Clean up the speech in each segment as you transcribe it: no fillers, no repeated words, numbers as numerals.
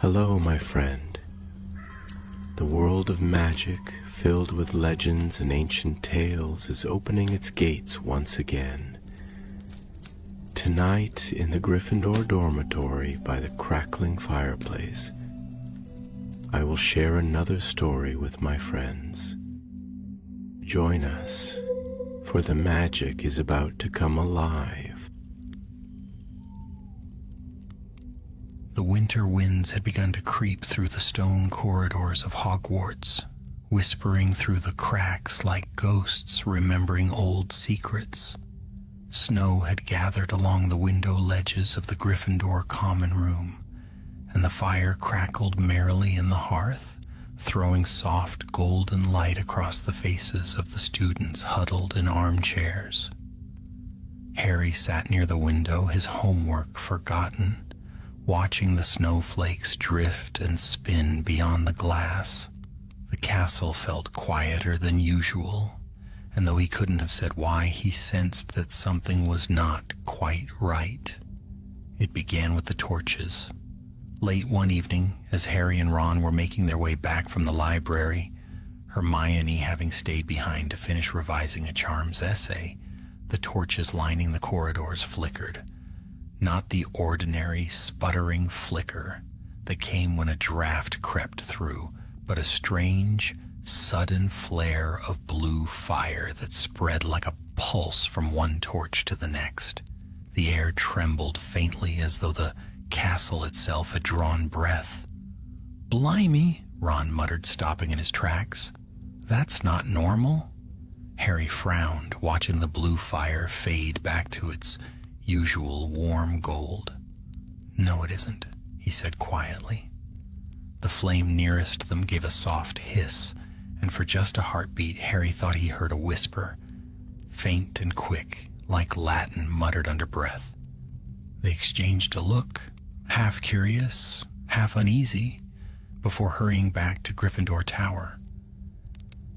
Hello, my friend. The world of magic, filled with legends and ancient tales, is opening its gates once again. Tonight, in the Gryffindor dormitory by the crackling fireplace, I will share another story with my friends. Join us, for the magic is about to come alive. The winter winds had begun to creep through the stone corridors of Hogwarts, whispering through the cracks like ghosts remembering old secrets. Snow had gathered along the window ledges of the Gryffindor common room, and the fire crackled merrily in the hearth, throwing soft golden light across the faces of the students huddled in armchairs. Harry sat near the window, his homework forgotten, watching the snowflakes drift and spin beyond the glass. The castle felt quieter than usual, and though he couldn't have said why, he sensed that something was not quite right. It began with the torches. Late one evening, as Harry and Ron were making their way back from the library, Hermione having stayed behind to finish revising a charms essay, the torches lining the corridors flickered. Not the ordinary sputtering flicker that came when a draft crept through, but a strange, sudden flare of blue fire that spread like a pulse from one torch to the next. The air trembled faintly as though the castle itself had drawn breath. "Blimey," Ron muttered, stopping in his tracks. "That's not normal." Harry frowned, watching the blue fire fade back to its usual warm gold. "No, it isn't," he said quietly. The flame nearest them gave a soft hiss, and for just a heartbeat, Harry thought he heard a whisper, faint and quick, like Latin muttered under breath. They exchanged a look, half curious, half uneasy, before hurrying back to Gryffindor Tower.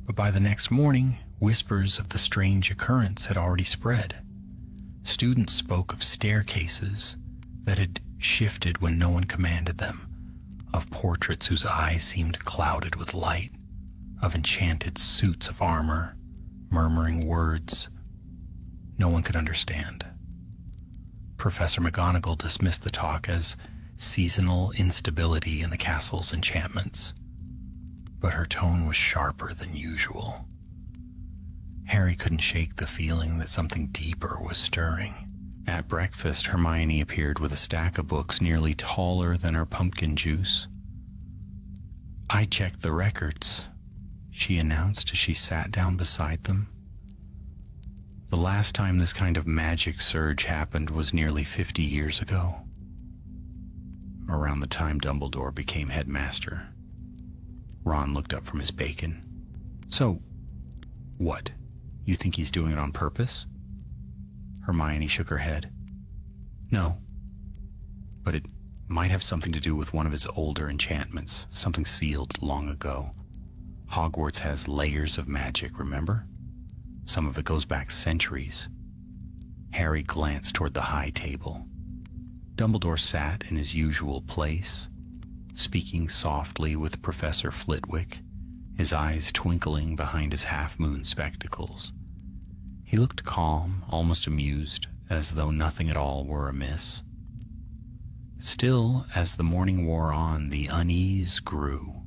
But by the next morning, whispers of the strange occurrence had already spread. Students spoke of staircases that had shifted when no one commanded them, of portraits whose eyes seemed clouded with light, of enchanted suits of armor, murmuring words no one could understand. Professor McGonagall dismissed the talk as seasonal instability in the castle's enchantments, but her tone was sharper than usual. Harry couldn't shake the feeling that something deeper was stirring. At breakfast, Hermione appeared with a stack of books nearly taller than her pumpkin juice. "I checked the records," she announced as she sat down beside them. The last time this kind of magic surge happened was nearly 50 years ago, around the time Dumbledore became headmaster. Ron looked up from his bacon. "So, what? You think he's doing it on purpose?" Hermione shook her head. "No, but it might have something to do with one of his older enchantments, something sealed long ago. Hogwarts has layers of magic, remember? Some of it goes back centuries." Harry glanced toward the high table. Dumbledore sat in his usual place, speaking softly with Professor Flitwick, his eyes twinkling behind his half-moon spectacles. He looked calm, almost amused, as though nothing at all were amiss. Still, as the morning wore on, the unease grew.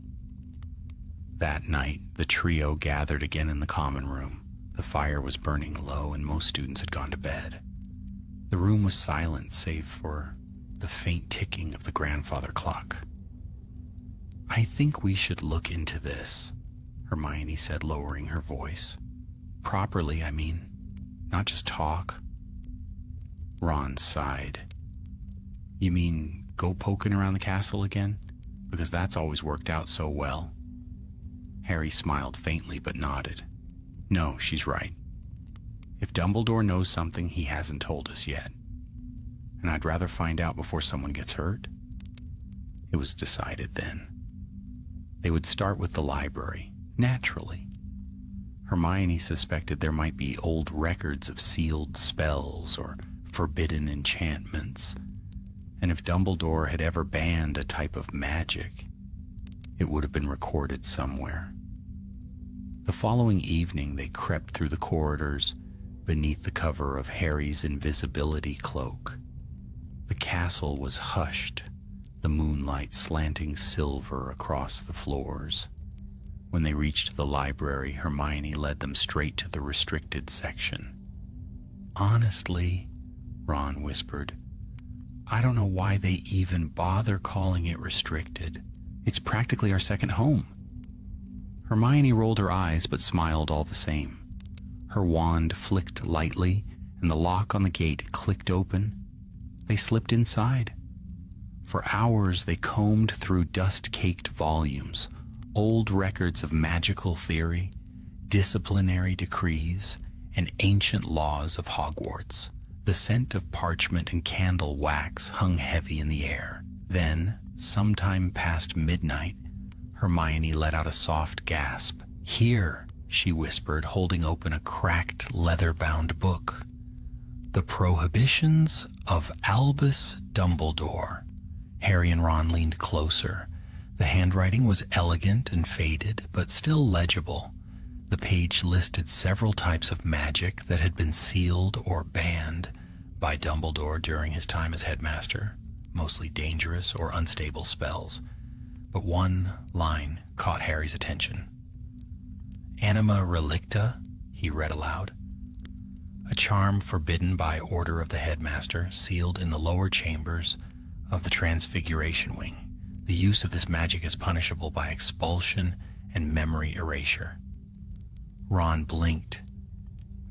That night, the trio gathered again in the common room. The fire was burning low, and most students had gone to bed. The room was silent, save for the faint ticking of the grandfather clock. "I think we should look into this," Hermione said, lowering her voice. "Properly, I mean. Not just talk." Ron sighed. "You mean go poking around the castle again? Because that's always worked out so well." Harry smiled faintly but nodded. "No, she's right. If Dumbledore knows something, he hasn't told us yet. And I'd rather find out before someone gets hurt." It was decided then. They would start with the library, naturally. Hermione suspected there might be old records of sealed spells or forbidden enchantments, and if Dumbledore had ever banned a type of magic, it would have been recorded somewhere. The following evening, they crept through the corridors beneath the cover of Harry's invisibility cloak. The castle was hushed, the moonlight slanting silver across the floors. When they reached the library, Hermione led them straight to the restricted section. "Honestly," Ron whispered, "I don't know why they even bother calling it restricted. It's practically our second home." Hermione rolled her eyes but smiled all the same. Her wand flicked lightly, and the lock on the gate clicked open. They slipped inside. For hours they combed through dust-caked volumes, old records of magical theory, disciplinary decrees, and ancient laws of Hogwarts. The scent of parchment and candle wax hung heavy in the air. Then, sometime past midnight, Hermione let out a soft gasp. "Here," she whispered, holding open a cracked, leather-bound book. "The Prohibitions of Albus Dumbledore." Harry and Ron leaned closer. The handwriting was elegant and faded, but still legible. The page listed several types of magic that had been sealed or banned by Dumbledore during his time as headmaster, mostly dangerous or unstable spells. But one line caught Harry's attention. "Anima Relicta," he read aloud. "A charm forbidden by order of the headmaster, sealed in the lower chambers of the Transfiguration Wing. The use of this magic is punishable by expulsion and memory erasure." Ron blinked.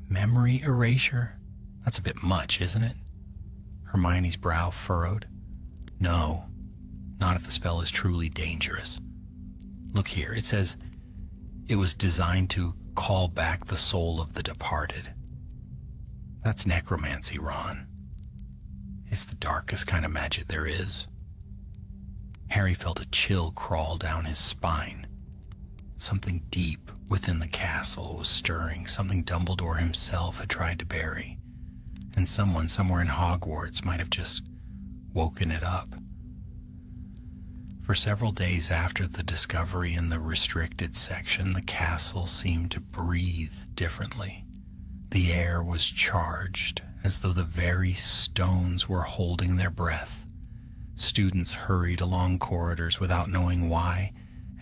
"Memory erasure? That's a bit much, isn't it?" Hermione's brow furrowed. "No, not if the spell is truly dangerous. Look here, it says it was designed to call back the soul of the departed. That's necromancy, Ron. It's the darkest kind of magic there is." Harry felt a chill crawl down his spine. Something deep within the castle was stirring, something Dumbledore himself had tried to bury, and someone somewhere in Hogwarts might have just woken it up. For several days after the discovery in the restricted section, the castle seemed to breathe differently. The air was charged, as though the very stones were holding their breath. Students hurried along corridors without knowing why,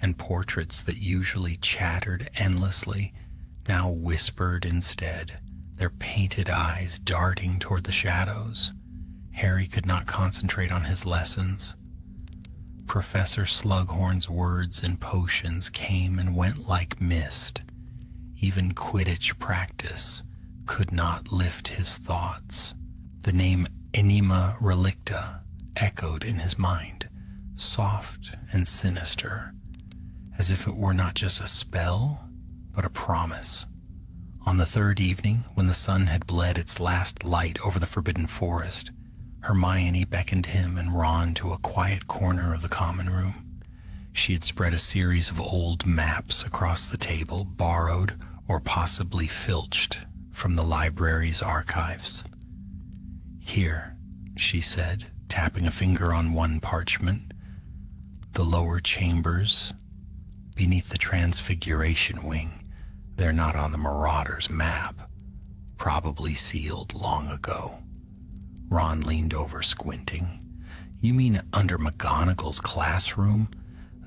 and portraits that usually chattered endlessly now whispered instead, their painted eyes darting toward the shadows. Harry could not concentrate on his lessons. Professor Slughorn's words and potions came and went like mist. Even Quidditch practice could not lift his thoughts. The name Anima Relicta echoed in his mind, soft and sinister, as if it were not just a spell, but a promise. On the third evening, when the sun had bled its last light over the Forbidden Forest, Hermione beckoned him and Ron to a quiet corner of the common room. She had spread a series of old maps across the table, borrowed or possibly filched from the library's archives. "Here," she said, tapping a finger on one parchment, "the lower chambers beneath the Transfiguration Wing. They're not on the Marauder's map. Probably sealed long ago." Ron leaned over, squinting. "You mean under McGonagall's classroom?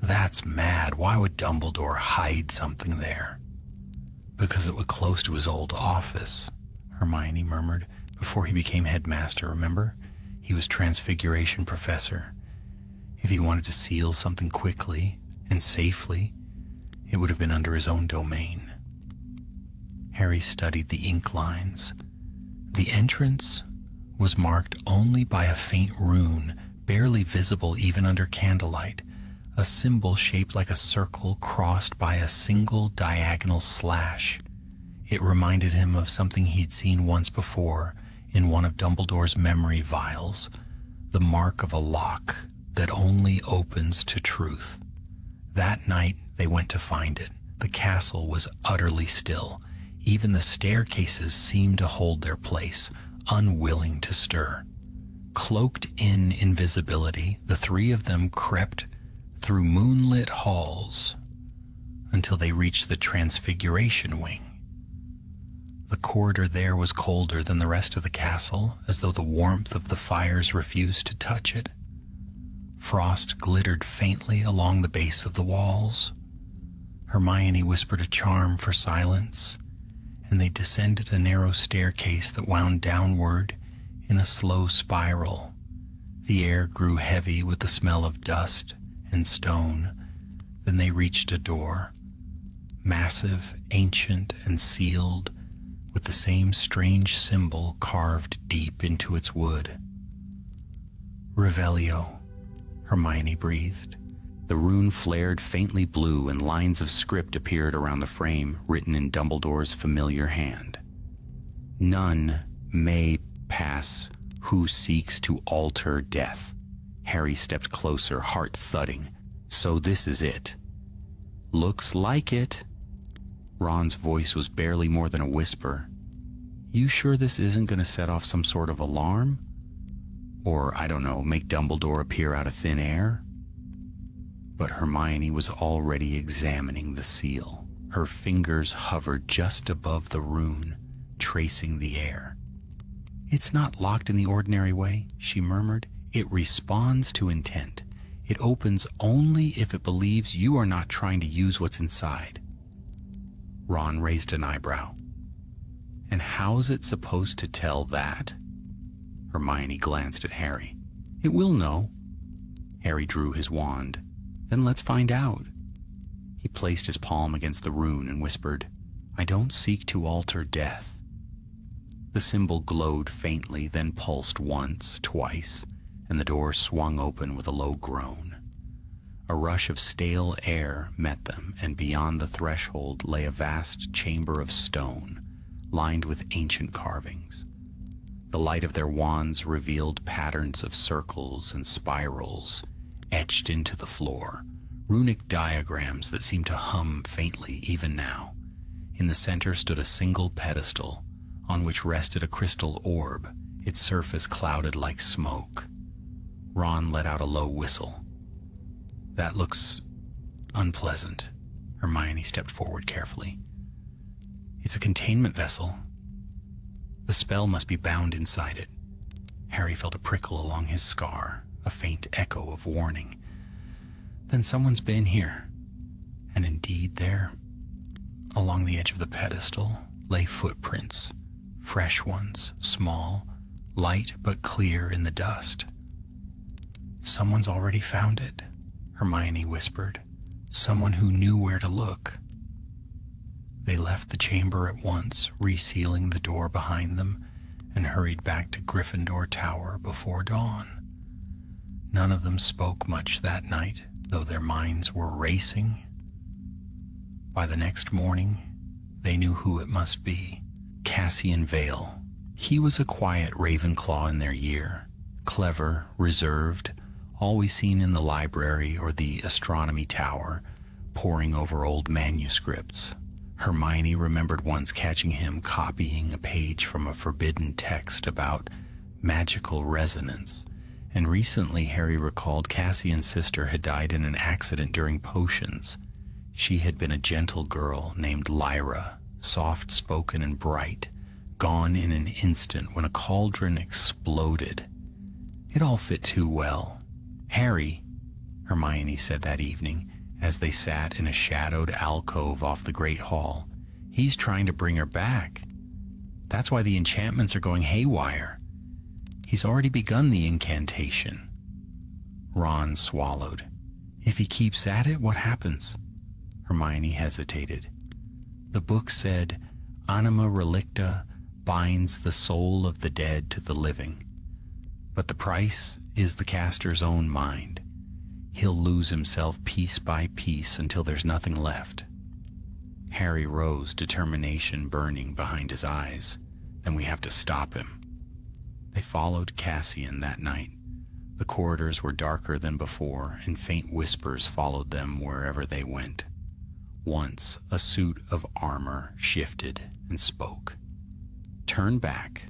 That's mad. Why would Dumbledore hide something there?" "Because it was close to his old office," Hermione murmured. "Before he became headmaster, remember? He was Transfiguration professor. If he wanted to seal something quickly and safely, it would have been under his own domain." Harry studied the ink lines. The entrance was marked only by a faint rune, barely visible even under candlelight, a symbol shaped like a circle crossed by a single diagonal slash. It reminded him of something he'd seen once before in one of Dumbledore's memory vials, the mark of a lock that only opens to truth. That night they went to find it. The castle was utterly still. Even the staircases seemed to hold their place, unwilling to stir. Cloaked in invisibility, the three of them crept through moonlit halls until they reached the Transfiguration Wing. The corridor there was colder than the rest of the castle, as though the warmth of the fires refused to touch it. Frost glittered faintly along the base of the walls. Hermione whispered a charm for silence, and they descended a narrow staircase that wound downward in a slow spiral. The air grew heavy with the smell of dust and stone. Then they reached a door, massive, ancient, and sealed, with the same strange symbol carved deep into its wood. Revelio, Hermione breathed. The rune flared faintly blue and lines of script appeared around the frame, written in Dumbledore's familiar hand. None may pass who seeks to alter death. Harry stepped closer, heart thudding. So this is it. Looks like it. Ron's voice was barely more than a whisper. You sure this isn't going to set off some sort of alarm? Or, I don't know, make Dumbledore appear out of thin air? But Hermione was already examining the seal. Her fingers hovered just above the rune, tracing the air. It's not locked in the ordinary way, she murmured. It responds to intent. It opens only if it believes you are not trying to use what's inside. Ron raised an eyebrow. And how's it supposed to tell that? Hermione glanced at Harry. It will know. Harry drew his wand. Then let's find out. He placed his palm against the rune and whispered, I don't seek to alter death. The symbol glowed faintly, then pulsed once, twice, and the door swung open with a low groan. A rush of stale air met them, and beyond the threshold lay a vast chamber of stone, lined with ancient carvings. The light of their wands revealed patterns of circles and spirals etched into the floor, runic diagrams that seemed to hum faintly even now. In the center stood a single pedestal, on which rested a crystal orb, its surface clouded like smoke. Ron let out a low whistle. That looks unpleasant. Hermione stepped forward carefully. It's a containment vessel. The spell must be bound inside it. Harry felt a prickle along his scar, a faint echo of warning. Then someone's been here. And indeed there, along the edge of the pedestal, lay footprints. Fresh ones, small, light but clear in the dust. Someone's already found it, Hermione whispered. Someone who knew where to look. They left the chamber at once, resealing the door behind them, and hurried back to Gryffindor Tower before dawn. None of them spoke much that night, though their minds were racing. By the next morning, they knew who it must be. Cassian Vale. He was a quiet Ravenclaw in their year, clever, reserved, always seen in the library or the astronomy tower, poring over old manuscripts. Hermione remembered once catching him copying a page from a forbidden text about magical resonance, and recently Harry recalled Cassian's sister had died in an accident during potions. She had been a gentle girl named Lyra, soft-spoken and bright, gone in an instant when a cauldron exploded. It all fit too well. Harry, Hermione said that evening, as they sat in a shadowed alcove off the Great Hall, he's trying to bring her back. That's why the enchantments are going haywire. He's already begun the incantation. Ron swallowed. If he keeps at it, what happens? Hermione hesitated. The book said, Anima relicta binds the soul of the dead to the living. But the price is the caster's own mind. He'll lose himself piece by piece until there's nothing left. Harry rose, determination burning behind his eyes. Then we have to stop him. They followed Cassian that night. The corridors were darker than before, and faint whispers followed them wherever they went. Once, a suit of armor shifted and spoke. Turn back,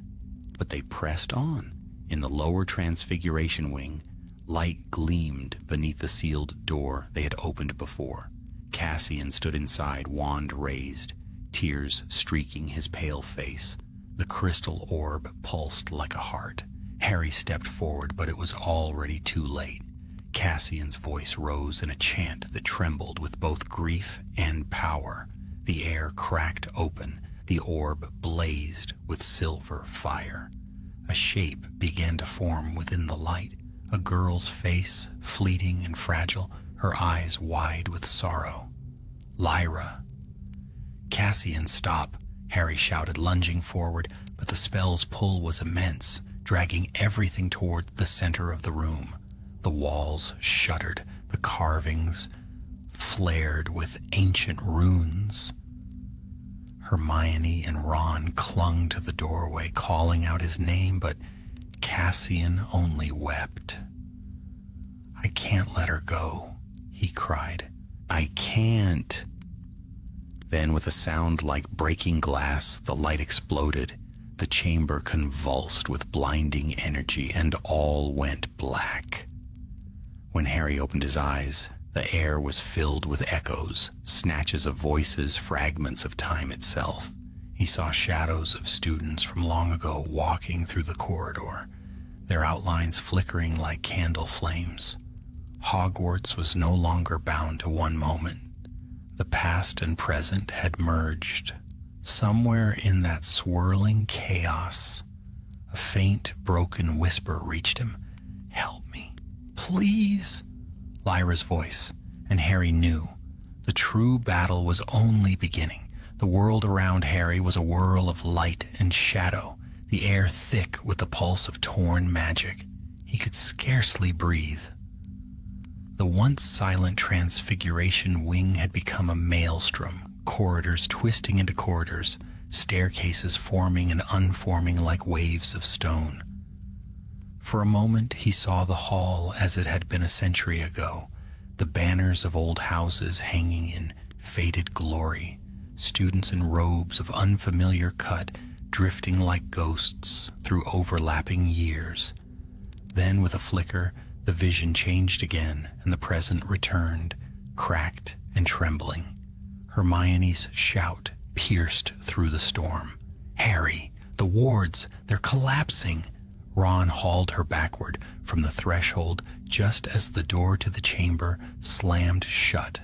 but they pressed on, In the lower Transfiguration wing, light gleamed beneath the sealed door they had opened before. Cassian stood inside, wand raised, tears streaking his pale face. The crystal orb pulsed like a heart. Harry stepped forward, but it was already too late. Cassian's voice rose in a chant that trembled with both grief and power. The air cracked open. The orb blazed with silver fire. A shape began to form within the light. A girl's face, fleeting and fragile, her eyes wide with sorrow. Lyra. Cassian, stop, Harry shouted, lunging forward, but the spell's pull was immense, dragging everything toward the center of the room. The walls shuddered, the carvings flared with ancient runes. Hermione and Ron clung to the doorway, calling out his name, but Cassian only wept. "I can't let her go," he cried. "I can't." Then, with a sound like breaking glass, the light exploded. The chamber convulsed with blinding energy, and all went black. When Harry opened his eyes, the air was filled with echoes, snatches of voices, fragments of time itself. He saw shadows of students from long ago walking through the corridor, their outlines flickering like candle flames. Hogwarts was no longer bound to one moment. The past and present had merged. Somewhere in that swirling chaos, a faint, broken whisper reached him. "Help me, please." Lyra's voice, and Harry knew. The true battle was only beginning. The world around Harry was a whirl of light and shadow, the air thick with the pulse of torn magic. He could scarcely breathe. The once silent Transfiguration wing had become a maelstrom, corridors twisting into corridors, staircases forming and unforming like waves of stone. For a moment he saw the hall as it had been a century ago, the banners of old houses hanging in faded glory, students in robes of unfamiliar cut drifting like ghosts through overlapping years. Then, with a flicker, the vision changed again, and the present returned, cracked and trembling. Hermione's shout pierced through the storm. "Harry, the wards, they're collapsing!" Ron hauled her backward from the threshold just as the door to the chamber slammed shut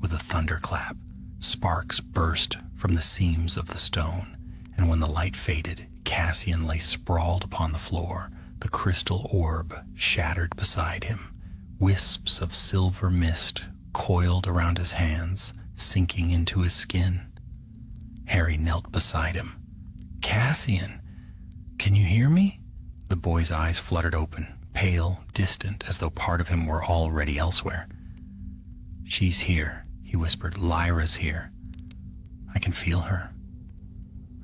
with a thunderclap. Sparks burst from the seams of the stone, and when the light faded, Cassian lay sprawled upon the floor, the crystal orb shattered beside him. Wisps of silver mist coiled around his hands, sinking into his skin. Harry knelt beside him. "Cassian, can you hear me?" The boy's eyes fluttered open, pale, distant, as though part of him were already elsewhere. "She's here," he whispered. "Lyra's here. I can feel her."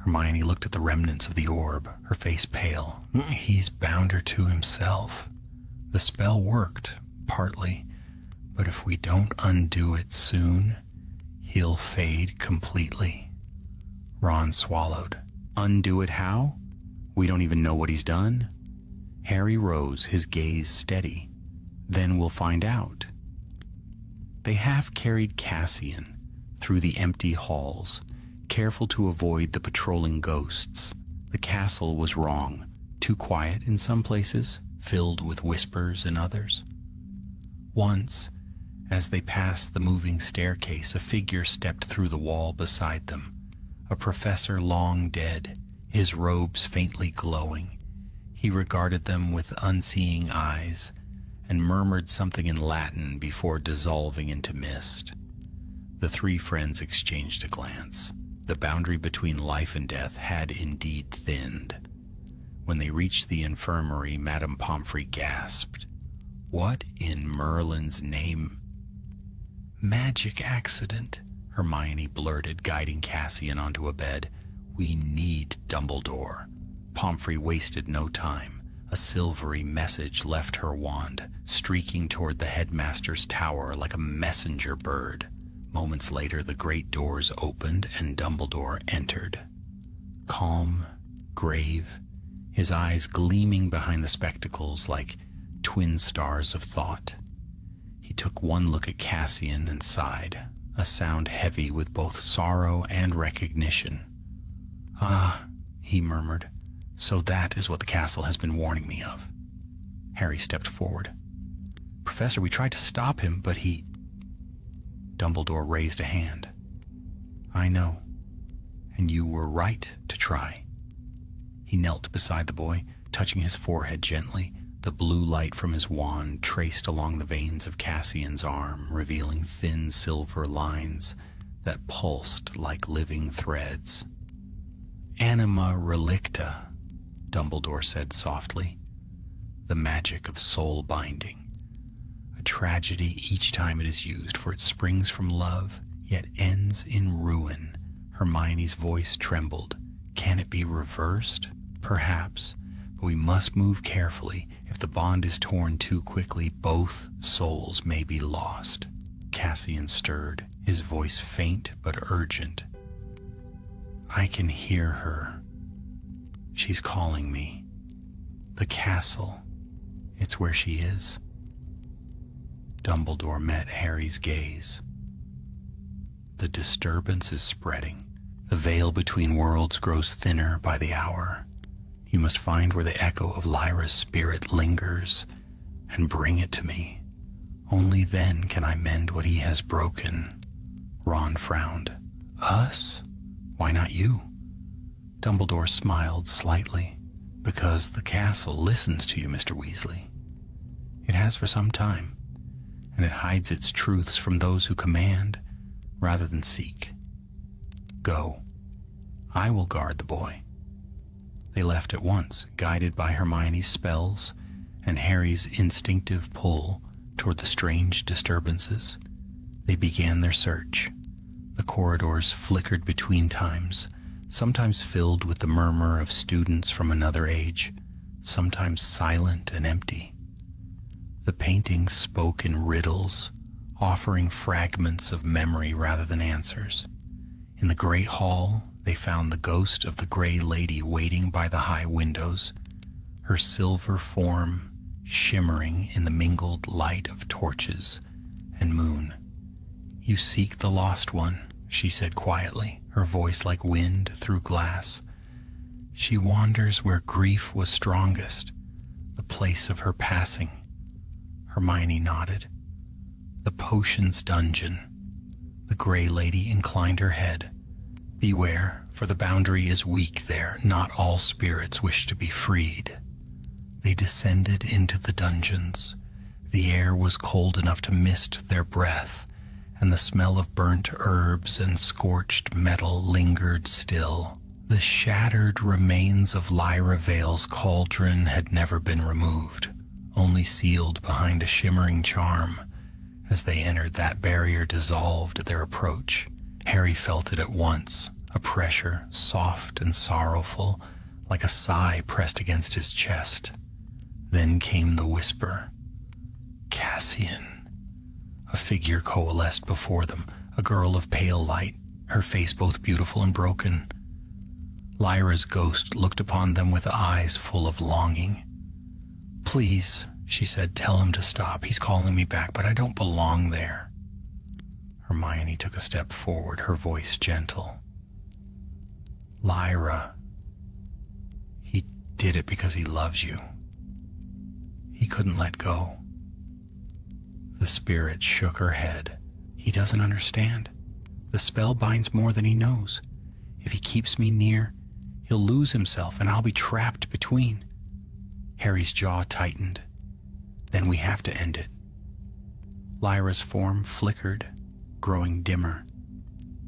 Hermione looked at the remnants of the orb, her face pale. "He's bound her to himself. The spell worked, partly, but if we don't undo it soon, he'll fade completely." Ron swallowed. "Undo it how? We don't even know what he's done." Harry rose, his gaze steady. "Then we'll find out." They half-carried Cassian through the empty halls, careful to avoid the patrolling ghosts. The castle was wrong, too quiet in some places, filled with whispers in others. Once, as they passed the moving staircase, a figure stepped through the wall beside them, a professor long dead, his robes faintly glowing. He regarded them with unseeing eyes and murmured something in Latin before dissolving into mist. The three friends exchanged a glance. The boundary between life and death had indeed thinned. When they reached the infirmary, Madame Pomfrey gasped. "What in Merlin's name?" "Magic accident," Hermione blurted, guiding Cassian onto a bed. "We need Dumbledore." Pomfrey wasted no time. A silvery message left her wand, streaking toward the headmaster's tower like a messenger bird. Moments later, the great doors opened and Dumbledore entered. Calm, grave, his eyes gleaming behind the spectacles like twin stars of thought. He took one look at Cassian and sighed, a sound heavy with both sorrow and recognition. "Ah," he murmured, "so that is what the castle has been warning me of." Harry stepped forward. "Professor, we tried to stop him, but he—" Dumbledore raised a hand. "I know, and you were right to try." He knelt beside the boy, touching his forehead gently. The blue light from his wand traced along the veins of Cassian's arm, revealing thin silver lines that pulsed like living threads. "Anima relicta," Dumbledore said softly. "The magic of soul binding. A tragedy each time it is used, for it springs from love, yet ends in ruin." Hermione's voice trembled. "Can it be reversed? Perhaps, but we must move carefully. If the bond is torn too quickly, both souls may be lost." Cassian stirred, his voice faint but urgent. "I can hear her. She's calling me. The castle. It's where she is." Dumbledore met Harry's gaze. "The disturbance is spreading. The veil between worlds grows thinner by the hour. You must find where the echo of Lyra's spirit lingers and bring it to me. Only then can I mend what he has broken." Ron frowned. "Us? Why not you?" Dumbledore smiled slightly. "Because the castle listens to you, Mr. Weasley. It has for some time, and it hides its truths from those who command rather than seek. Go. I will guard the boy." They left at once, guided by Hermione's spells and Harry's instinctive pull toward the strange disturbances. They began their search. The corridors flickered between times, sometimes filled with the murmur of students from another age, sometimes silent and empty. The paintings spoke in riddles, offering fragments of memory rather than answers. In the great hall, they found the ghost of the Grey Lady waiting by the high windows, her silver form shimmering in the mingled light of torches and moon. "You seek the lost one," she said quietly, her voice like wind through glass. "She wanders where grief was strongest, the place of her passing." Hermione nodded. "The potions dungeon." The Grey Lady inclined her head. "Beware, for the boundary is weak there. Not all spirits wish to be freed." They descended into the dungeons. The air was cold enough to mist their breath, and the smell of burnt herbs and scorched metal lingered still. The shattered remains of Lyra Vale's cauldron had never been removed, only sealed behind a shimmering charm. As they entered, that barrier dissolved at their approach. Harry felt it at once, a pressure, soft and sorrowful, like a sigh pressed against his chest. Then came the whisper, "Cassian." A figure coalesced before them, a girl of pale light, her face both beautiful and broken. Lyra's ghost looked upon them with eyes full of longing. "Please," she said, "tell him to stop. He's calling me back, but I don't belong there." Hermione took a step forward, her voice gentle. "Lyra, he did it because he loves you. He couldn't let go." The spirit shook her head. "He doesn't understand. The spell binds more than he knows. If he keeps me near, he'll lose himself and I'll be trapped between." Harry's jaw tightened. "Then we have to end it." Lyra's form flickered, growing dimmer.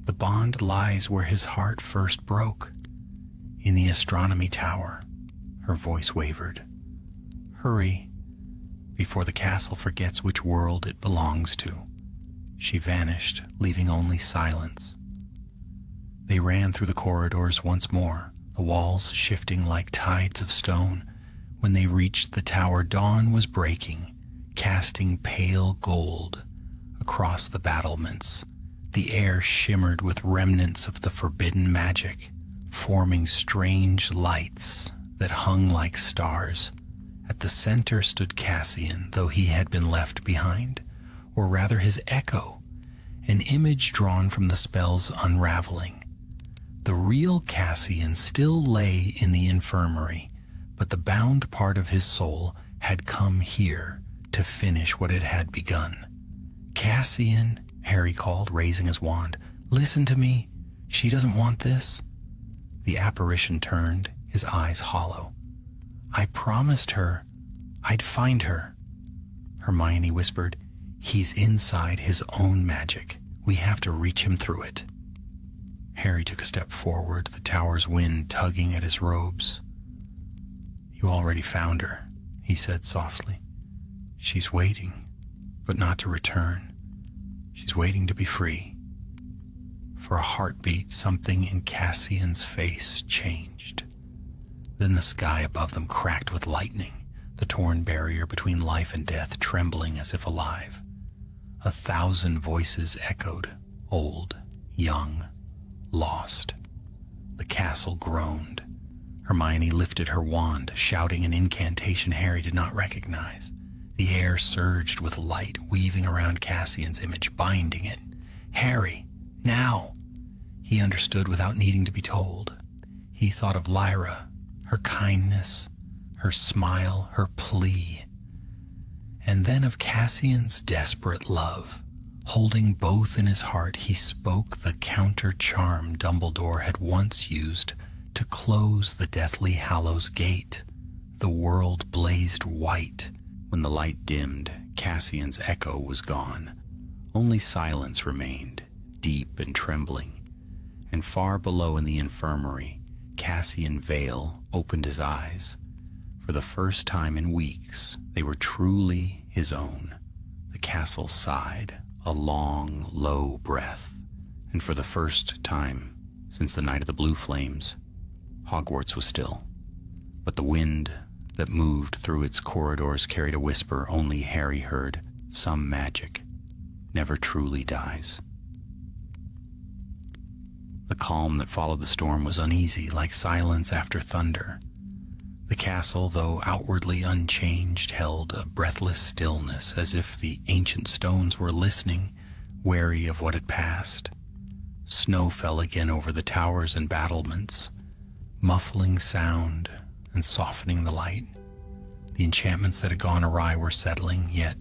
"The bond lies where his heart first broke, in the astronomy tower." Her voice wavered. "Hurry, before the castle forgets which world it belongs to." She vanished, leaving only silence. They ran through the corridors once more, the walls shifting like tides of stone. When they reached the tower, dawn was breaking, casting pale gold across the battlements. The air shimmered with remnants of the forbidden magic, forming strange lights that hung like stars. At the center stood Cassian, though he had been left behind, or rather his echo, an image drawn from the spell's unraveling. The real Cassian still lay in the infirmary, but the bound part of his soul had come here to finish what it had begun. "Cassian," Harry called, raising his wand. "Listen to me. She doesn't want this." The apparition turned, his eyes hollow. "I promised her I'd find her." Hermione whispered, "He's inside his own magic. We have to reach him through it." Harry took a step forward, the tower's wind tugging at his robes. "You already found her," he said softly. "She's waiting, but not to return. She's waiting to be free." For a heartbeat, something in Cassian's face changed. Then the sky above them cracked with lightning, the torn barrier between life and death trembling as if alive. 1,000 voices echoed, old, young, lost. The castle groaned. Hermione lifted her wand, shouting an incantation Harry did not recognize. The air surged with light, weaving around Cassian's image, binding it. "Harry, now!" He understood without needing to be told. He thought of Lyra, her kindness, her smile, her plea, and then of Cassian's desperate love. Holding both in his heart, he spoke the counter-charm Dumbledore had once used to close the Deathly Hallows gate. The world blazed white. When the light dimmed, Cassian's echo was gone. Only silence remained, deep and trembling. And far below in the infirmary, Cassian Vale opened his eyes. For the first time in weeks, they were truly his own. The castle sighed, a long, low breath. And for the first time since the night of the blue flames, Hogwarts was still. But the wind that moved through its corridors carried a whisper only Harry heard. Some magic never truly dies. The calm that followed the storm was uneasy, like silence after thunder. The castle, though outwardly unchanged, held a breathless stillness, as if the ancient stones were listening, wary of what had passed. Snow fell again over the towers and battlements, muffling sound and softening the light. The enchantments that had gone awry were settling, yet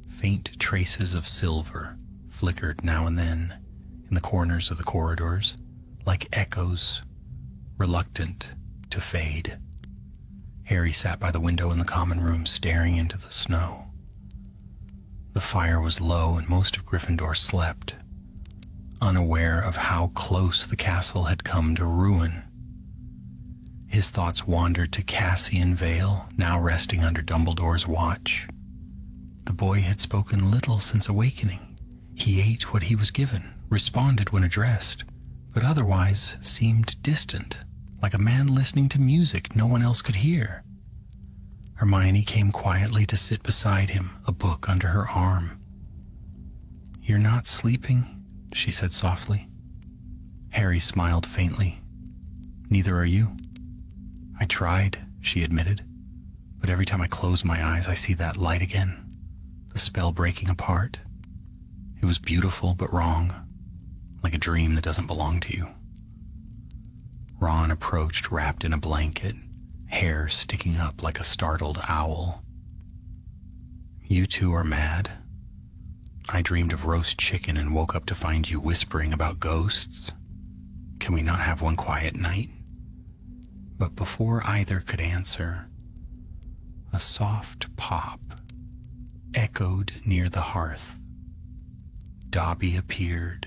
faint traces of silver flickered now and then in the corners of the corridors, like echoes, reluctant to fade. Harry sat by the window in the common room, staring into the snow. The fire was low, and most of Gryffindor slept, unaware of how close the castle had come to ruin. His thoughts wandered to Cassian Vale, now resting under Dumbledore's watch. The boy had spoken little since awakening. He ate what he was given, responded when addressed, but otherwise seemed distant, like a man listening to music no one else could hear. Hermione came quietly to sit beside him, a book under her arm. "You're not sleeping?" she said softly. Harry smiled faintly. "Neither are you." "I tried," she admitted, "but every time I close my eyes I see that light again, the spell breaking apart. It was beautiful but wrong, like a dream that doesn't belong to you." Ron approached, wrapped in a blanket, hair sticking up like a startled owl. "You two are mad. I dreamed of roast chicken and woke up to find you whispering about ghosts. Can we not have one quiet night?" But before either could answer, a soft pop echoed near the hearth. Dobby appeared,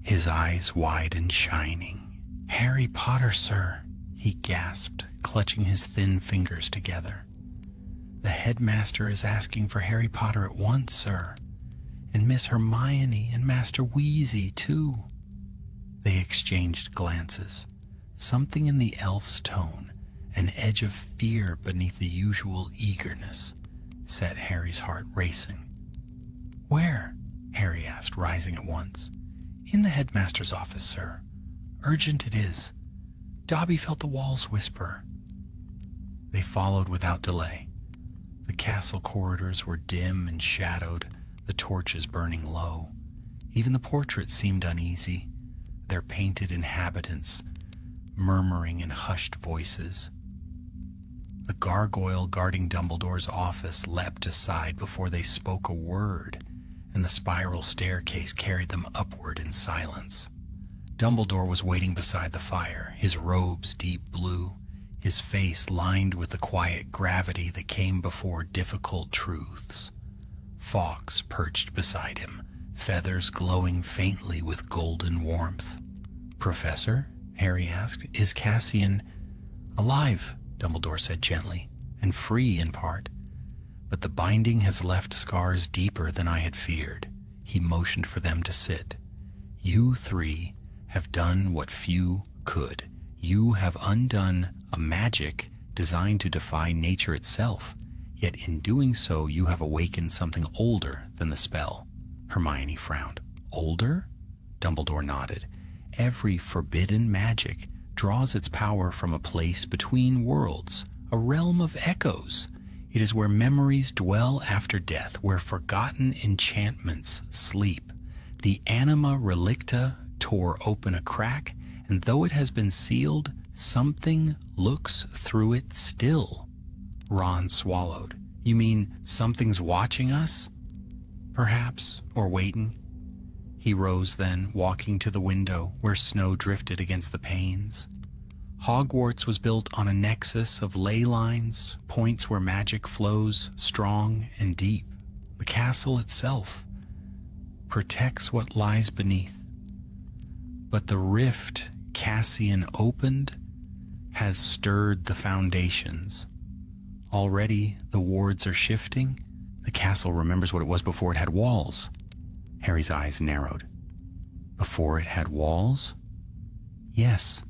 his eyes wide and shining. "Harry Potter, sir," he gasped, clutching his thin fingers together. "The headmaster is asking for Harry Potter at once, sir. And Miss Hermione and Master Weasley, too." They exchanged glances. Something in the elf's tone, an edge of fear beneath the usual eagerness, set Harry's heart racing. "Where?" Harry asked, rising at once. "In the headmaster's office, sir. Urgent it is." Dobby felt the walls whisper. They followed without delay. The castle corridors were dim and shadowed, the torches burning low. Even the portraits seemed uneasy, their painted inhabitants murmuring in hushed voices. The gargoyle guarding Dumbledore's office leapt aside before they spoke a word, and the spiral staircase carried them upward in silence. Dumbledore was waiting beside the fire, his robes deep blue, his face lined with the quiet gravity that came before difficult truths. Fawkes perched beside him, feathers glowing faintly with golden warmth. "Professor?" Harry asked. "Is Cassian—" "Alive," Dumbledore said gently, "and free in part. But the binding has left scars deeper than I had feared." He motioned for them to sit. "You three have done what few could. You have undone a magic designed to defy nature itself. Yet in doing so, you have awakened something older than the spell." Hermione frowned. "Older?" Dumbledore nodded. "Every forbidden magic draws its power from a place between worlds, a realm of echoes. It is where memories dwell after death, where forgotten enchantments sleep. The anima relicta tore open a crack, and though it has been sealed, something looks through it still." Ron swallowed. "You mean something's watching us?" "Perhaps, or waiting." He rose then, walking to the window where snow drifted against the panes. Hogwarts was built on a nexus of ley lines, points where magic flows strong and deep. The castle itself protects what lies beneath. But the rift Cassian opened has stirred the foundations. Already the wards are shifting. The castle remembers what it was before it had walls. Harry's eyes narrowed. "Before it had walls?" "Yes,"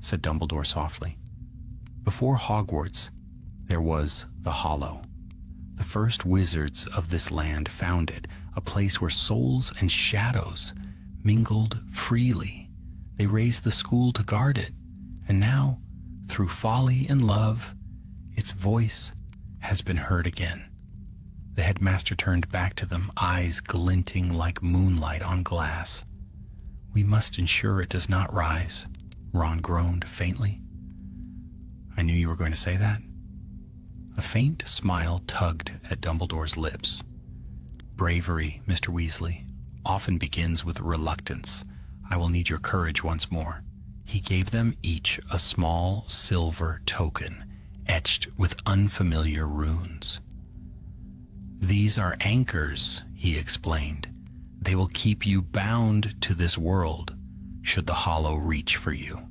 said Dumbledore softly. "Before Hogwarts, there was the Hollow. The first wizards of this land found it, a place where souls and shadows mingled freely. They raised the school to guard it, and now, through folly and love, its voice has been heard again." The headmaster turned back to them, eyes glinting like moonlight on glass. "We must ensure it does not rise," Ron groaned faintly. "I knew you were going to say that." A faint smile tugged at Dumbledore's lips. "Bravery, Mr. Weasley, often begins with reluctance. I will need your courage once more." He gave them each a small silver token, etched with unfamiliar runes. "These are anchors," he explained. "They will keep you bound to this world, should the Hollow reach for you.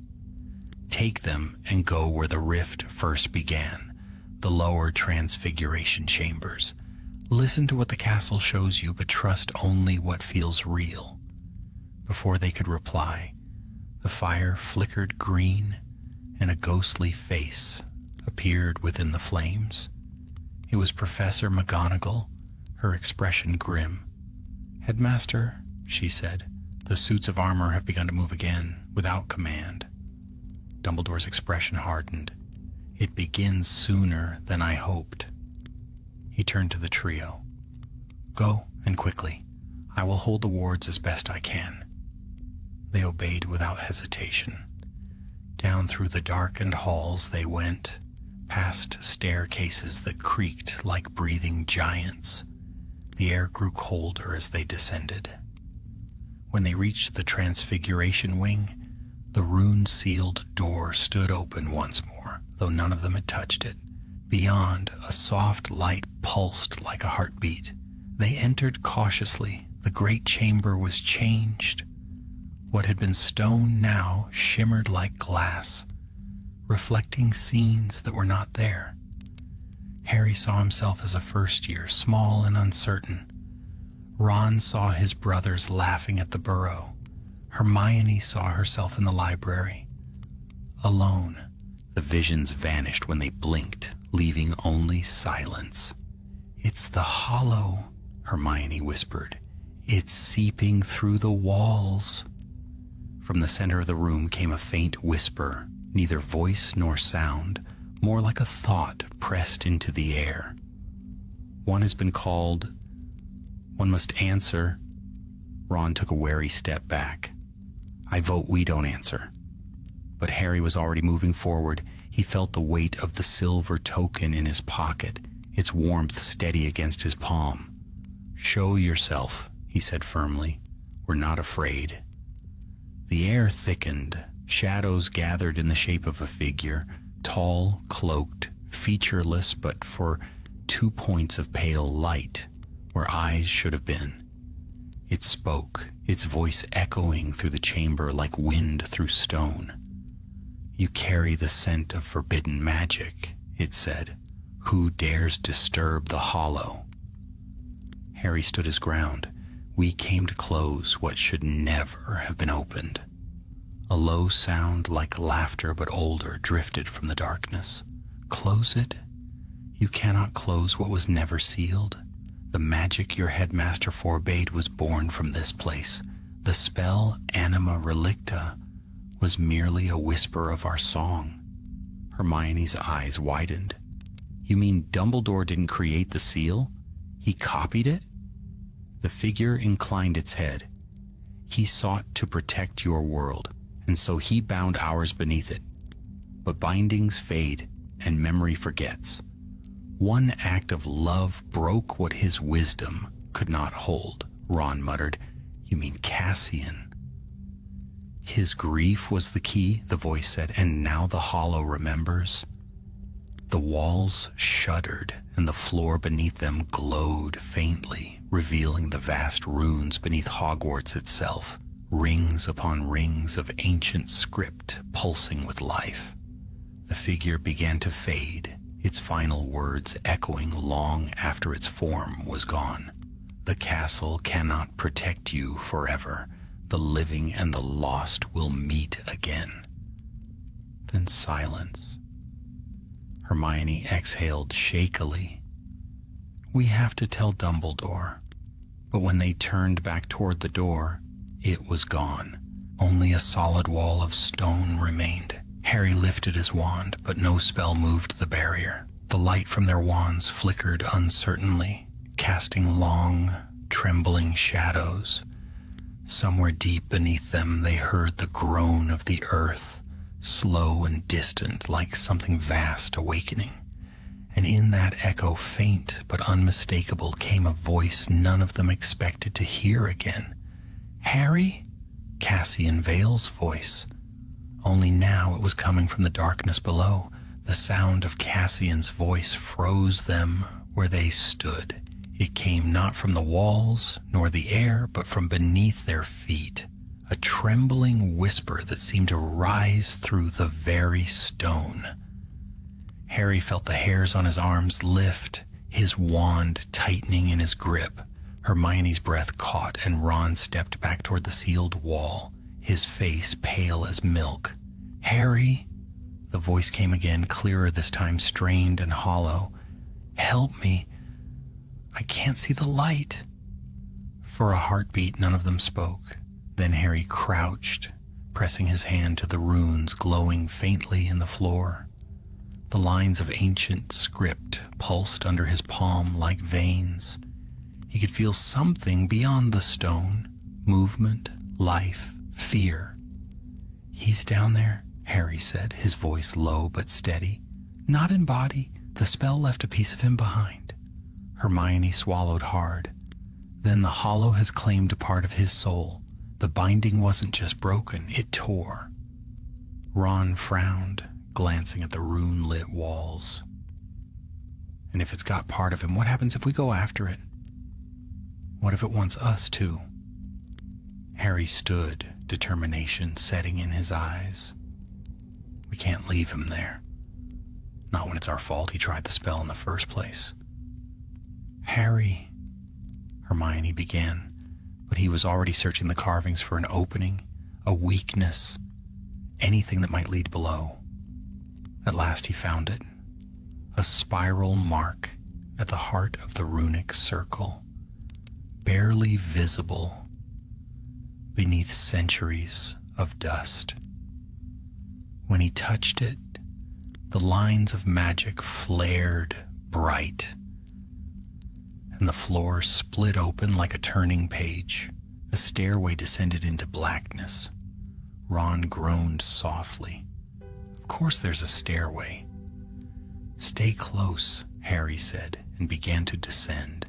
Take them and go where the rift first began, the lower transfiguration chambers. Listen to what the castle shows you, but trust only what feels real." Before they could reply, the fire flickered green, and a ghostly face appeared within the flames. It was Professor McGonagall, her expression grim. "Headmaster," she said, "the suits of armor have begun to move again, without command." Dumbledore's expression hardened. "It begins sooner than I hoped." He turned to the trio. "Go, and quickly. I will hold the wards as best I can." They obeyed without hesitation. Down through the darkened halls they went, past staircases that creaked like breathing giants. The air grew colder as they descended. When they reached the Transfiguration Wing, the rune-sealed door stood open once more, though none of them had touched it. Beyond, a soft light pulsed like a heartbeat. They entered cautiously. The great chamber was changed. What had been stone now shimmered like glass, reflecting scenes that were not there. Harry saw himself as a first year, small and uncertain. Ron saw his brothers laughing at the burrow. Hermione saw herself in the library. Alone, the visions vanished when they blinked, leaving only silence. "It's the Hollow," Hermione whispered. "It's seeping through the walls." From the center of the room came a faint whisper, neither voice nor sound, more like a thought pressed into the air. One has been called. One must answer. Ron took a wary step back. I vote we don't answer. But Harry was already moving forward. He felt the weight of the silver token in his pocket, its warmth steady against his palm. Show yourself, he said firmly. We're not afraid. The air thickened. Shadows gathered in the shape of a figure, tall, cloaked, featureless but for 2 points of pale light, where eyes should have been. It spoke, its voice echoing through the chamber like wind through stone. You carry the scent of forbidden magic, it said. Who dares disturb the hollow? Harry stood his ground. We came to close what should never have been opened. A low sound like laughter but older drifted from the darkness. Close it? You cannot close what was never sealed. The magic your headmaster forbade was born from this place. The spell Anima Relicta was merely a whisper of our song. Hermione's eyes widened. You mean Dumbledore didn't create the seal? He copied it? The figure inclined its head. He sought to protect your world, and so he bound ours beneath it. But bindings fade, and memory forgets. One act of love broke what his wisdom could not hold, Ron muttered. You mean Cassian? His grief was the key, the voice said, and now the hollow remembers. The walls shuddered, and the floor beneath them glowed faintly, revealing the vast runes beneath Hogwarts itself, rings upon rings of ancient script pulsing with life. The figure began to fade, its final words echoing long after its form was gone. The castle cannot protect you forever. The living and the lost will meet again. Then silence. Hermione exhaled shakily. We have to tell Dumbledore. But when they turned back toward the door, it was gone. Only a solid wall of stone remained. Harry lifted his wand, but no spell moved the barrier. The light from their wands flickered uncertainly, casting long, trembling shadows. Somewhere deep beneath them they heard the groan of the earth, slow and distant like something vast awakening. And in that echo, faint but unmistakable, came a voice none of them expected to hear again. Harry? Cassian Vale's voice. Only now it was coming from the darkness below. The sound of Cassian's voice froze them where they stood. It came not from the walls nor the air, but from beneath their feet, a trembling whisper that seemed to rise through the very stone. Harry felt the hairs on his arms lift, his wand tightening in his grip. Hermione's breath caught, and Ron stepped back toward the sealed wall, his face pale as milk. Harry? The voice came again, clearer this time, strained and hollow. Help me. I can't see the light. For a heartbeat, none of them spoke. Then Harry crouched, pressing his hand to the runes glowing faintly in the floor. The lines of ancient script pulsed under his palm like veins. He could feel something beyond the stone, movement, life, fear. He's down there, Harry said, his voice low but steady. Not in body. The spell left a piece of him behind. Hermione swallowed hard. Then the hollow has claimed a part of his soul. The binding wasn't just broken, it tore. Ron frowned, glancing at the rune-lit walls. And if it's got part of him, what happens if we go after it? What if it wants us too? Harry stood, determination setting in his eyes. We can't leave him there. Not when it's our fault he tried the spell in the first place. Harry, Hermione began, but he was already searching the carvings for an opening, a weakness, anything that might lead below. At last he found it, a spiral mark at the heart of the runic circle, barely visible beneath centuries of dust. When he touched it, The lines of magic flared bright, and the floor split open like a turning page. A stairway descended into blackness. Ron groaned softly. Of course there's a stairway. Stay close, Harry said, and began to descend.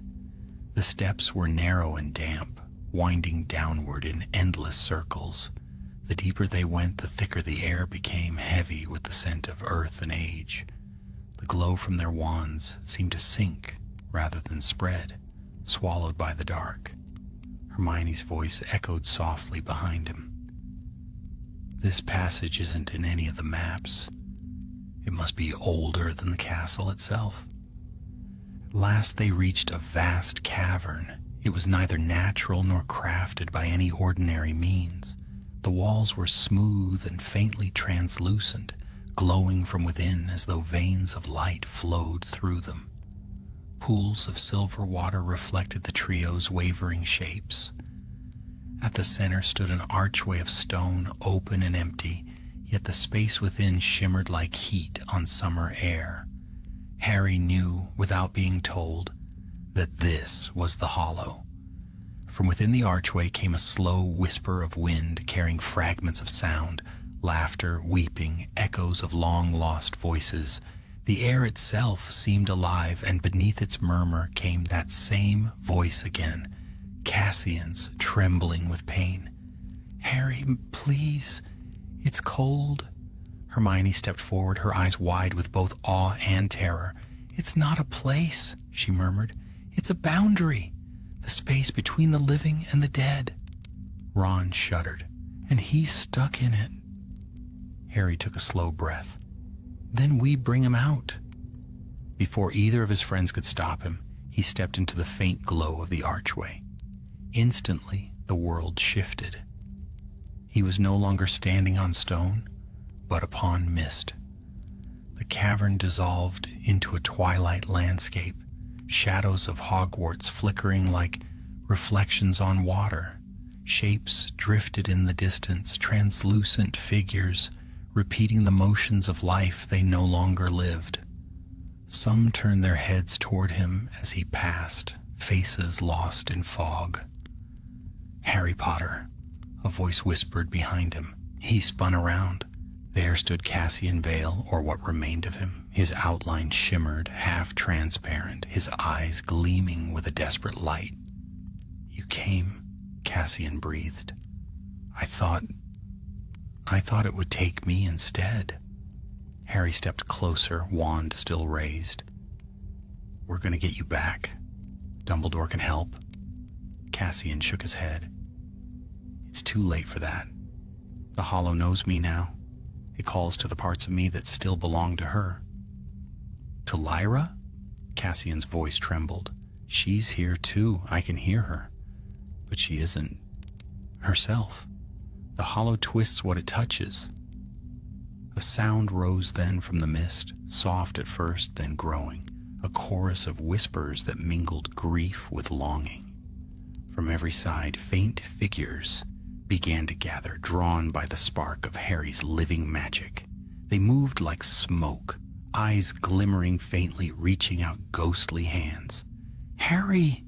The steps were narrow and damp, winding downward in endless circles. The deeper they went, the thicker the air became, heavy with the scent of earth and age. The glow from their wands seemed to sink rather than spread, swallowed by the dark. Hermione's voice echoed softly behind him. This passage isn't in any of the maps. It must be older than the castle itself. At last they reached a vast cavern. It was neither natural nor crafted by any ordinary means. The walls were smooth and faintly translucent, glowing from within as though veins of light flowed through them. Pools of silver water reflected the trio's wavering shapes. At the center stood an archway of stone, open and empty, yet the space within shimmered like heat on summer air. Harry knew, without being told, that this was the Hollow. From within the archway came a slow whisper of wind carrying fragments of sound, laughter, weeping, echoes of long-lost voices. The air itself seemed alive, and beneath its murmur came that same voice again, Cassian's, trembling with pain. "Harry, please, it's cold." Hermione stepped forward, her eyes wide with both awe and terror. "It's not a place," she murmured. "It's a boundary, the space between the living and the dead." Ron shuddered. "And he's stuck in it." Harry took a slow breath. "Then we bring him out." Before either of his friends could stop him, he stepped into the faint glow of the archway. Instantly, the world shifted. He was no longer standing on stone, but upon mist. The cavern dissolved into a twilight landscape, shadows of Hogwarts flickering like reflections on water. Shapes drifted in the distance, translucent figures, repeating the motions of life they no longer lived. Some turned their heads toward him as he passed, faces lost in fog. "Harry Potter," a voice whispered behind him. He spun around. There stood Cassian Vale, or what remained of him. His outline shimmered, half transparent, his eyes gleaming with a desperate light. "You came," Cassian breathed. I thought it would take me instead." Harry stepped closer, wand still raised. "We're going to get you back. Dumbledore can help." Cassian shook his head. "It's too late for that. The Hollow knows me now. It calls to the parts of me that still belong to her." "To Lyra?" Cassian's voice trembled. "She's here too. I can hear her. But she isn't herself. The Hollow twists what it touches." A sound rose then from the mist, soft at first, then growing, a chorus of whispers that mingled grief with longing. From every side, faint figures began to gather, drawn by the spark of Harry's living magic. They moved like smoke, eyes glimmering faintly, reaching out ghostly hands. "Harry!"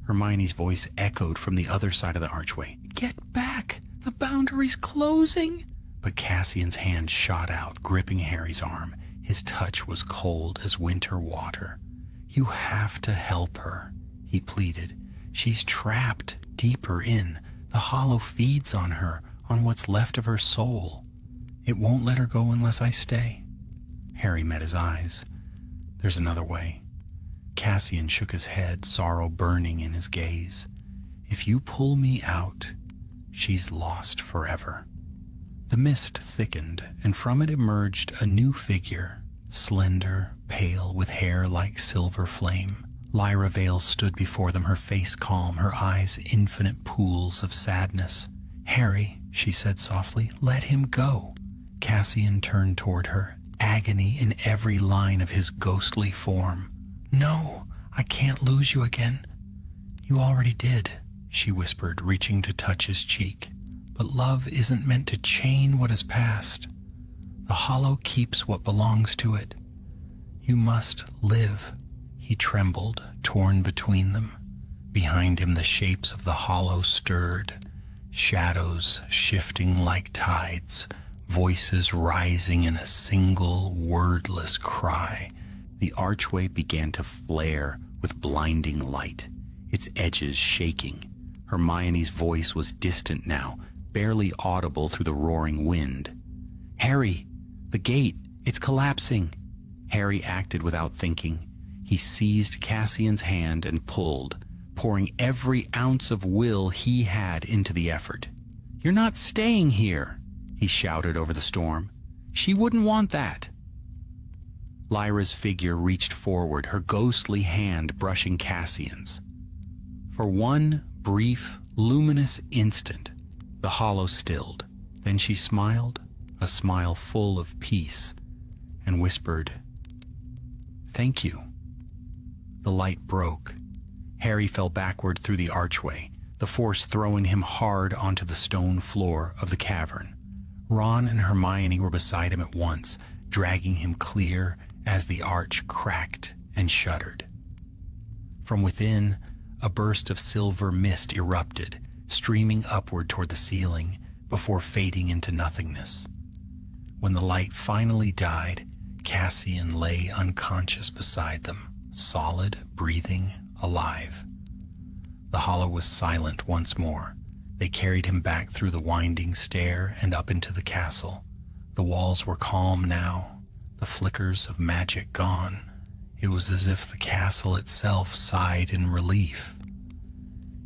Hermione's voice echoed from the other side of the archway. "Get back! The boundary's closing!" But Cassian's hand shot out, gripping Harry's arm. His touch was cold as winter water. "You have to help her," he pleaded. "She's trapped deeper in. The Hollow feeds on her, on what's left of her soul. It won't let her go unless I stay." Harry met his eyes. "There's another way." Cassian shook his head, sorrow burning in his gaze. "If you pull me out, she's lost forever." The mist thickened, and from it emerged a new figure, slender, pale, with hair like silver flame. Lyra Vale stood before them, her face calm, her eyes infinite pools of sadness. "Harry," she said softly, "let him go." Cassian turned toward her, agony in every line of his ghostly form. "No, I can't lose you again." "You already did," she whispered, reaching to touch his cheek. "But love isn't meant to chain what has passed. The hollow keeps what belongs to it. You must live. He trembled, torn between them. Behind him the shapes of the hollow stirred, shadows shifting like tides, voices rising in a single wordless cry. The archway began to flare with blinding light, its edges shaking. Hermione's voice was distant now, barely audible through the roaring wind. "Harry, the gate, it's collapsing." Harry acted without thinking. He seized Cassian's hand and pulled, pouring every ounce of will he had into the effort. "You're not staying here," he shouted over the storm. "She wouldn't want that." Lyra's figure reached forward, her ghostly hand brushing Cassian's. For one brief, luminous instant, the hollow stilled. Then she smiled, a smile full of peace, and whispered, "Thank you." The light broke. Harry fell backward through the archway, the force throwing him hard onto the stone floor of the cavern. Ron and Hermione were beside him at once, dragging him clear as the arch cracked and shuddered. From within, a burst of silver mist erupted, streaming upward toward the ceiling before fading into nothingness. When the light finally died, Cassian lay unconscious beside them, solid, breathing, alive. The hollow was silent once more. They carried him back through the winding stair and up into the castle. The walls were calm now, the flickers of magic gone. It was as if the castle itself sighed in relief.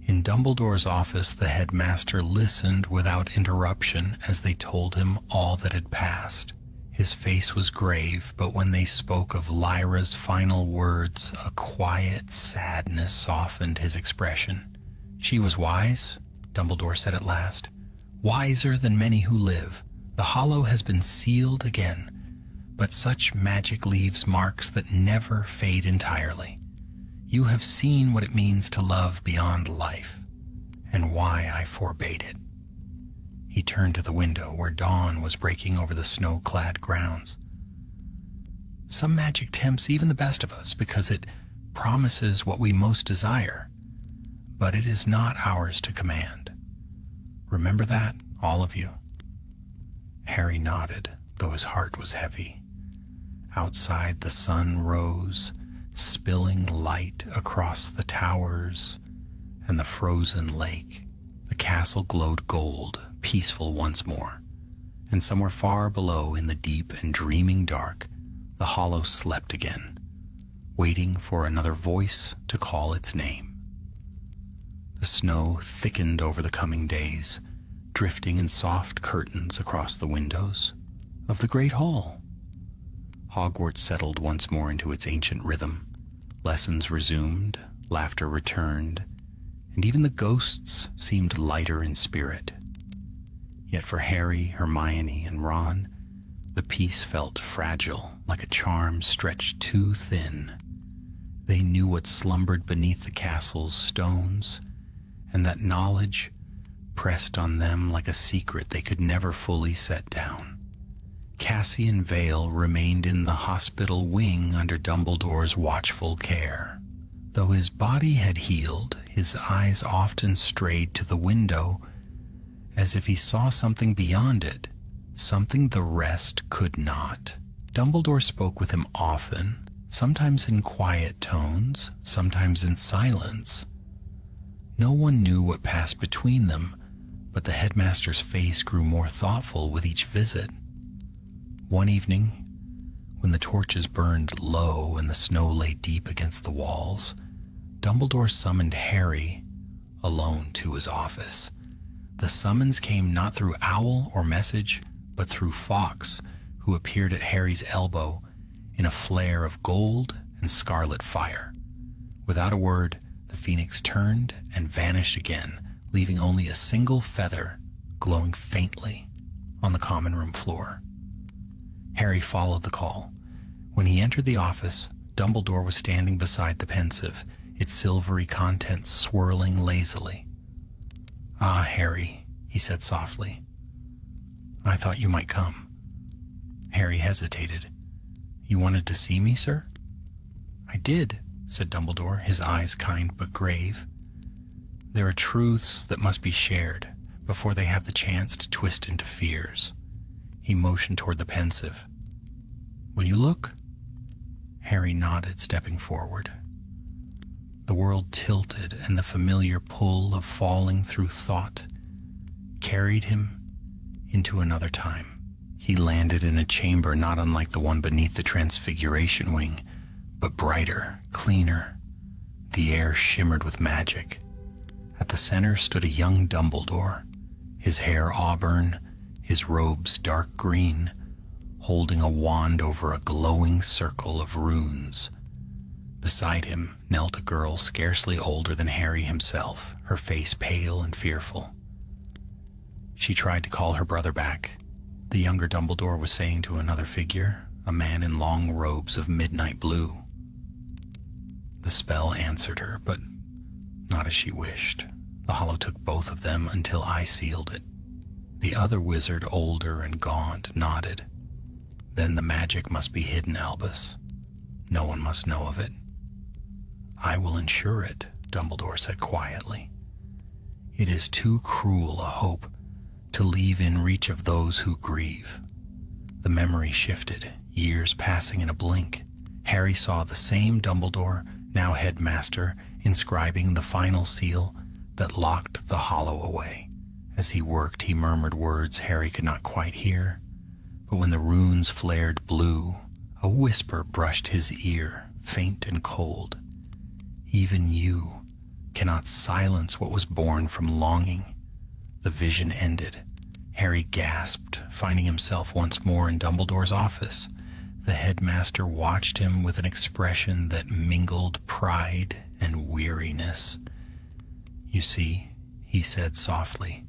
In Dumbledore's office, the headmaster listened without interruption as they told him all that had passed. His face was grave, but when they spoke of Lyra's final words, a quiet sadness softened his expression. "She was wise," Dumbledore said at last. "Wiser than many who live. The hollow has been sealed again, but such magic leaves marks that never fade entirely. You have seen what it means to love beyond life, and why I forbade it." He turned to the window where dawn was breaking over the snow-clad grounds. "Some magic tempts even the best of us because it promises what we most desire, but it is not ours to command. Remember that, all of you?" Harry nodded, though his heart was heavy. Outside, the sun rose, spilling light across the towers and the frozen lake. The castle glowed gold, peaceful once more, and somewhere far below in the deep and dreaming dark, the hollow slept again, waiting for another voice to call its name. The snow thickened over the coming days, drifting in soft curtains across the windows of the great hall. Hogwarts settled once more into its ancient rhythm. Lessons resumed, laughter returned, and even the ghosts seemed lighter in spirit. Yet for Harry, Hermione, and Ron, the peace felt fragile, like a charm stretched too thin. They knew what slumbered beneath the castle's stones, and that knowledge pressed on them like a secret they could never fully set down. Cassian Vale remained in the hospital wing under Dumbledore's watchful care. Though his body had healed, his eyes often strayed to the window as if he saw something beyond it, something the rest could not. Dumbledore spoke with him often, sometimes in quiet tones, sometimes in silence. No one knew what passed between them, but the headmaster's face grew more thoughtful with each visit. One evening, when the torches burned low and the snow lay deep against the walls, Dumbledore summoned Harry alone to his office. The summons came not through owl or message, but through Fawkes, who appeared at Harry's elbow in a flare of gold and scarlet fire. Without a word, the phoenix turned and vanished again, leaving only a single feather glowing faintly on the common room floor. Harry followed the call. When he entered the office, Dumbledore was standing beside the pensive, its silvery contents swirling lazily. "Ah, Harry," he said softly. "I thought you might come." Harry hesitated. "You wanted to see me, sir?" "I did," said Dumbledore, his eyes kind but grave. "There are truths that must be shared before they have the chance to twist into fears." He motioned toward the pensive. "Will you look?" Harry nodded, stepping forward. The world tilted, and the familiar pull of falling through thought carried him into another time. He landed in a chamber not unlike the one beneath the Transfiguration Wing, but brighter, cleaner. The air shimmered with magic. At the center stood a young Dumbledore, his hair auburn, his robes dark green, holding a wand over a glowing circle of runes. Beside him knelt a girl scarcely older than Harry himself, her face pale and fearful. She tried to call her brother back. The younger Dumbledore was saying to another figure, a man in long robes of midnight blue. The spell answered her, but not as she wished. The hollow took both of them until I sealed it. The other wizard, older and gaunt, nodded. "Then the magic must be hidden, Albus. No one must know of it." "I will ensure it," Dumbledore said quietly. "It is too cruel a hope to leave in reach of those who grieve." The memory shifted, years passing in a blink. Harry saw the same Dumbledore, now headmaster, inscribing the final seal that locked the hollow away. As he worked, he murmured words Harry could not quite hear, but when the runes flared blue, a whisper brushed his ear, faint and cold. "Even you cannot silence what was born from longing." The vision ended. Harry gasped, finding himself once more in Dumbledore's office. The headmaster watched him with an expression that mingled pride and weariness. "You see," he said softly,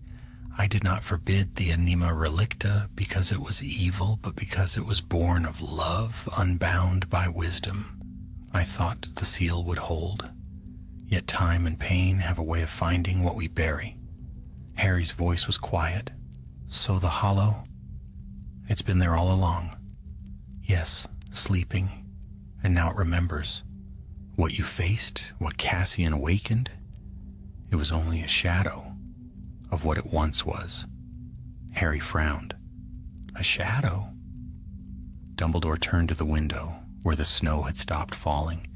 "I did not forbid the Anima Relicta because it was evil, but because it was born of love, unbound by wisdom. I thought the seal would hold. Yet time and pain have a way of finding what we bury." Harry's voice was quiet. "So the hollow? It's been there all along." "Yes, sleeping, and now it remembers. What you faced, what Cassian awakened, it was only a shadow of what it once was." Harry frowned. "A shadow?" Dumbledore turned to the window, where the snow had stopped falling,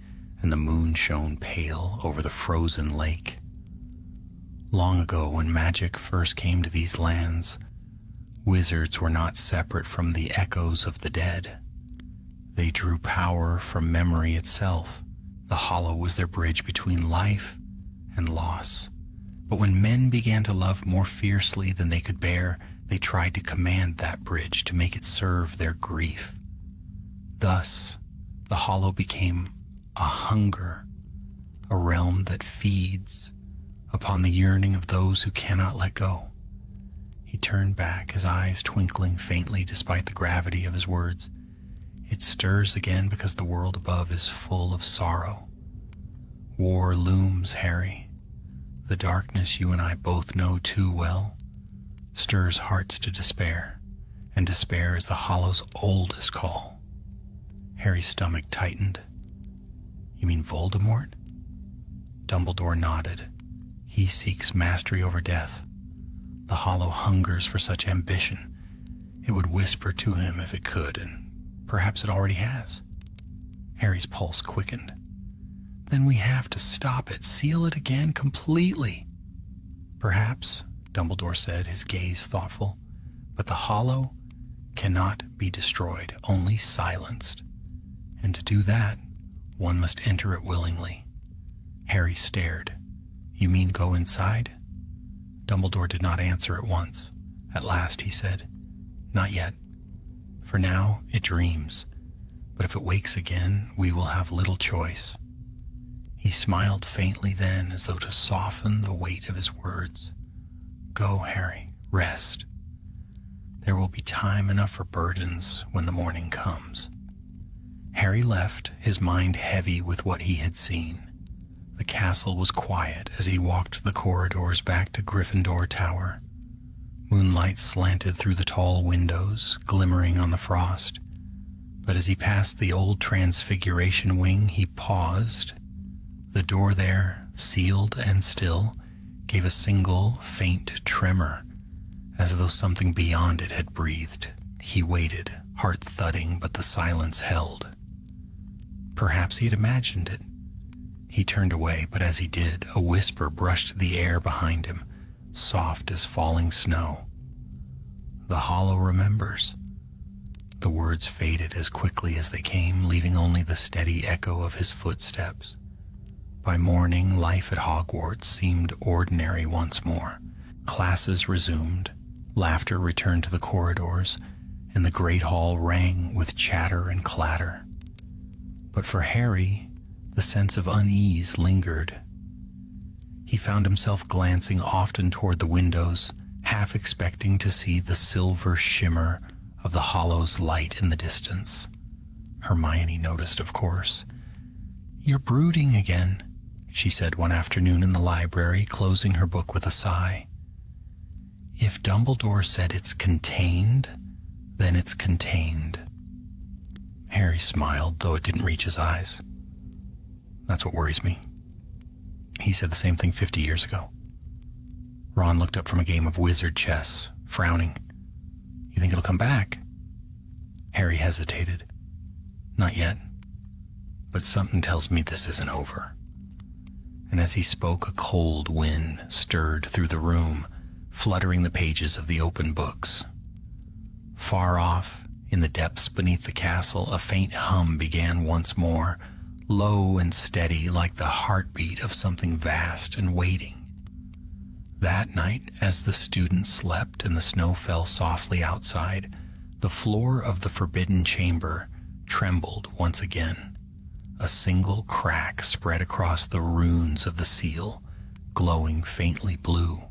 and the moon shone pale over the frozen lake. "Long ago, when magic first came to these lands, wizards were not separate from the echoes of the dead. They drew power from memory itself. The hollow was their bridge between life and loss. But when men began to love more fiercely than they could bear, they tried to command that bridge to make it serve their grief. Thus, the hollow became a hunger, a realm that feeds upon the yearning of those who cannot let go." He turned back, his eyes twinkling faintly despite the gravity of his words. "It stirs again because the world above is full of sorrow. War looms, Harry. The darkness you and I both know too well stirs hearts to despair, and despair is the hollow's oldest call." Harry's stomach tightened. "You mean Voldemort?" Dumbledore nodded. "He seeks mastery over death. The hollow hungers for such ambition. It would whisper to him if it could, and perhaps it already has." Harry's pulse quickened. "Then we have to stop it, seal it again completely." "Perhaps," Dumbledore said, his gaze thoughtful, "but the hollow cannot be destroyed, only silenced. And to do that, one must enter it willingly." Harry stared. "You mean go inside?" Dumbledore did not answer at once. At last he said, "Not yet. For now, it dreams. But if it wakes again, we will have little choice." He smiled faintly then, as though to soften the weight of his words. "Go, Harry, rest. There will be time enough for burdens when the morning comes." Harry left, his mind heavy with what he had seen. The castle was quiet as he walked the corridors back to Gryffindor Tower. Moonlight slanted through the tall windows, glimmering on the frost. But as he passed the old Transfiguration wing, he paused. The door there, sealed and still, gave a single, faint tremor, as though something beyond it had breathed. He waited, heart thudding, but the silence held. Perhaps he had imagined it. He turned away, but as he did, a whisper brushed the air behind him, soft as falling snow. "The Hollow remembers." The words faded as quickly as they came, leaving only the steady echo of his footsteps. By morning, life at Hogwarts seemed ordinary once more. Classes resumed, laughter returned to the corridors, and the great hall rang with chatter and clatter. But for Harry, the sense of unease lingered. He found himself glancing often toward the windows, half expecting to see the silver shimmer of the Hollow's light in the distance. Hermione noticed, of course. "You're brooding again," she said one afternoon in the library, closing her book with a sigh. "If Dumbledore said it's contained, then it's contained." Harry smiled, though it didn't reach his eyes. "That's what worries me." He said the same thing 50 years ago. Ron looked up from a game of wizard chess, frowning. "You think it'll come back?" Harry hesitated. "Not yet. But something tells me this isn't over." And as he spoke, a cold wind stirred through the room, fluttering the pages of the open books. Far off, in the depths beneath the castle, a faint hum began once more, low and steady like the heartbeat of something vast and waiting. That night, as the students slept and the snow fell softly outside, the floor of the forbidden chamber trembled once again. A single crack spread across the runes of the seal, glowing faintly blue.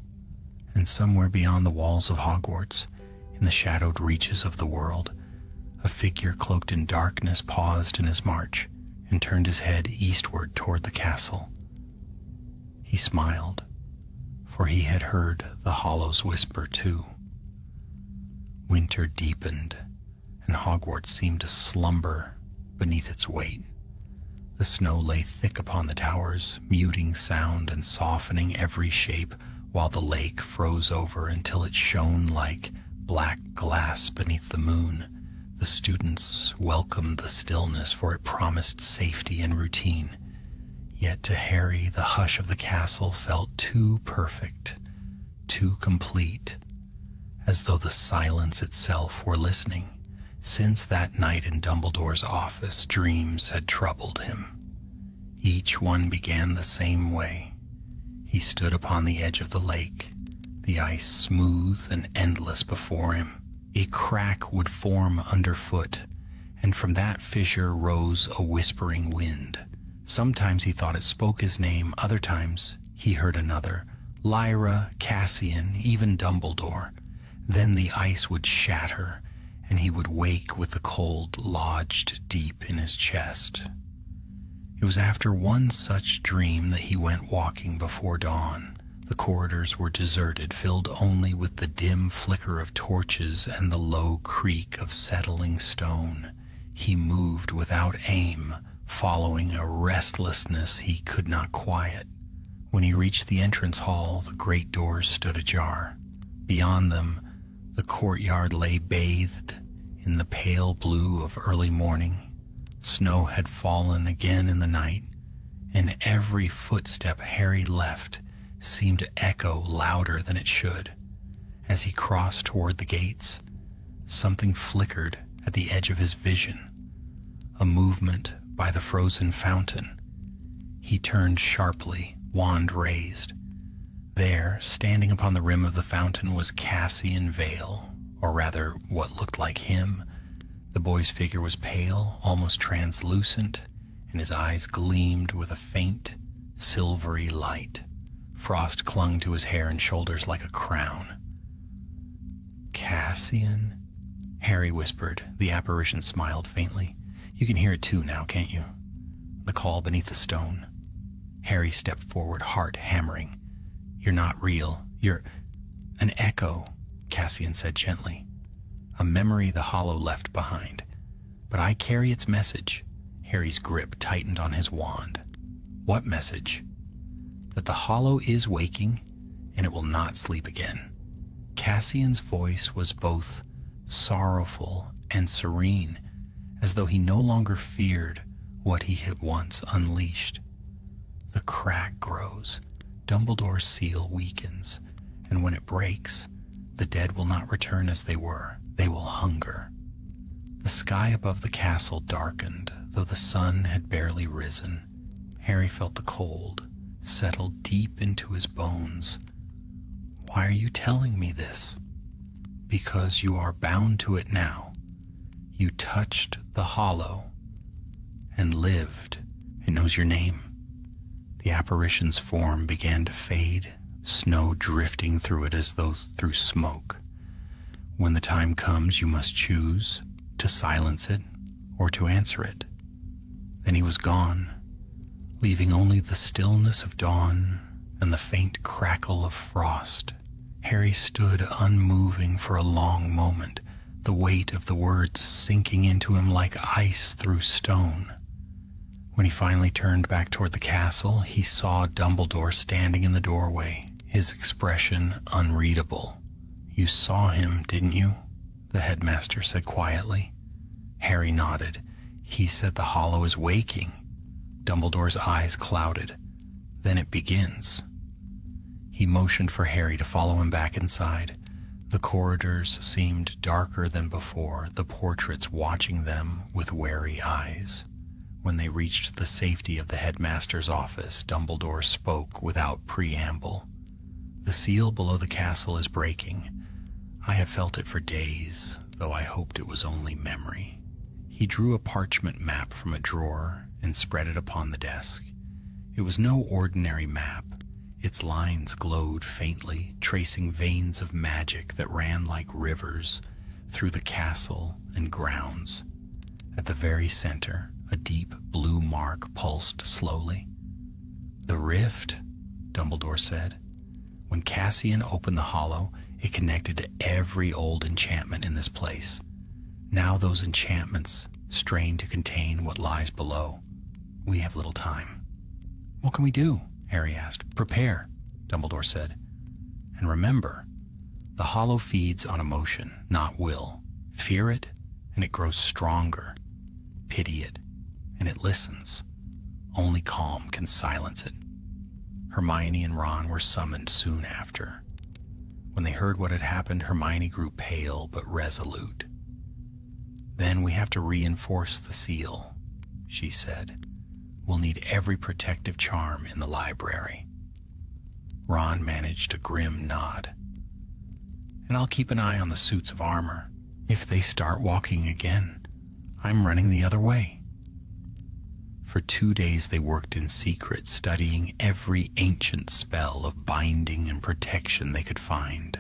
And somewhere beyond the walls of Hogwarts, in the shadowed reaches of the world, a figure cloaked in darkness paused in his march and turned his head eastward toward the castle. He smiled, for he had heard the Hollow's whisper too. Winter deepened, and Hogwarts seemed to slumber beneath its weight. The snow lay thick upon the towers, muting sound and softening every shape, while the lake froze over until it shone like black glass beneath the moon. The students welcomed the stillness, for it promised safety and routine. Yet to Harry, the hush of the castle felt too perfect, too complete, as though the silence itself were listening. Since that night in Dumbledore's office, dreams had troubled him. Each one began the same way. He stood upon the edge of the lake, the ice smooth and endless before him. A crack would form underfoot, and from that fissure rose a whispering wind. Sometimes he thought it spoke his name, other times he heard another, Lyra, Cassian, even Dumbledore. Then the ice would shatter, and he would wake with the cold lodged deep in his chest. It was after one such dream that he went walking before dawn. The corridors were deserted, filled only with the dim flicker of torches and the low creak of settling stone. He moved without aim, following a restlessness he could not quiet. When he reached the entrance hall, the great doors stood ajar. Beyond them, the courtyard lay bathed in the pale blue of early morning. Snow had fallen again in the night, and every footstep Harry left seemed to echo louder than it should. As he crossed toward the gates, something flickered at the edge of his vision, a movement by the frozen fountain. He turned sharply, wand raised. There, standing upon the rim of the fountain, was Cassian Vale, or rather, what looked like him. The boy's figure was pale, almost translucent, and his eyes gleamed with a faint, silvery light. Frost clung to his hair and shoulders like a crown. "Cassian?" Harry whispered. The apparition smiled faintly. "You can hear it too now, can't you? The call beneath the stone." Harry stepped forward, heart hammering. "You're not real. You're an echo." Cassian said gently. "A memory the Hollow left behind. But I carry its message." Harry's grip tightened on his wand. "What message?" "That the Hollow is waking, and it will not sleep again." Cassian's voice was both sorrowful and serene, as though he no longer feared what he had once unleashed. "The crack grows, Dumbledore's seal weakens, and when it breaks, the dead will not return as they were. They will hunger." The sky above the castle darkened, though the sun had barely risen. Harry felt the cold settle deep into his bones. "Why are you telling me this?" "Because you are bound to it now. You touched the Hollow and lived. It knows your name." The apparition's form began to fade, snow drifting through it as though through smoke. "When the time comes, you must choose to silence it or to answer it." Then he was gone, leaving only the stillness of dawn and the faint crackle of frost. Harry stood unmoving for a long moment, the weight of the words sinking into him like ice through stone. When he finally turned back toward the castle, he saw Dumbledore standing in the doorway, his expression unreadable. "You saw him, didn't you?" the headmaster said quietly. Harry nodded. "He said the Hollow is waking." Dumbledore's eyes clouded. "Then it begins." He motioned for Harry to follow him back inside. The corridors seemed darker than before, the portraits watching them with wary eyes. When they reached the safety of the headmaster's office, Dumbledore spoke without preamble. "The seal below the castle is breaking. I have felt it for days, though I hoped it was only memory." He drew a parchment map from a drawer and spread it upon the desk. It was no ordinary map. Its lines glowed faintly, tracing veins of magic that ran like rivers through the castle and grounds. At the very center, a deep blue mark pulsed slowly. "The rift," Dumbledore said. "When Cassian opened the Hollow, it connected to every old enchantment in this place. Now those enchantments strain to contain what lies below. We have little time." "What can we do?" Harry asked. "Prepare," Dumbledore said. "And remember, the Hollow feeds on emotion, not will. Fear it, and it grows stronger. Pity it, and it listens. Only calm can silence it." Hermione and Ron were summoned soon after. When they heard what had happened, Hermione grew pale but resolute. "Then we have to reinforce the seal," she said. "We'll need every protective charm in the library." Ron managed a grim nod. "And I'll keep an eye on the suits of armor. If they start walking again, I'm running the other way." For 2 days they worked in secret, studying every ancient spell of binding and protection they could find.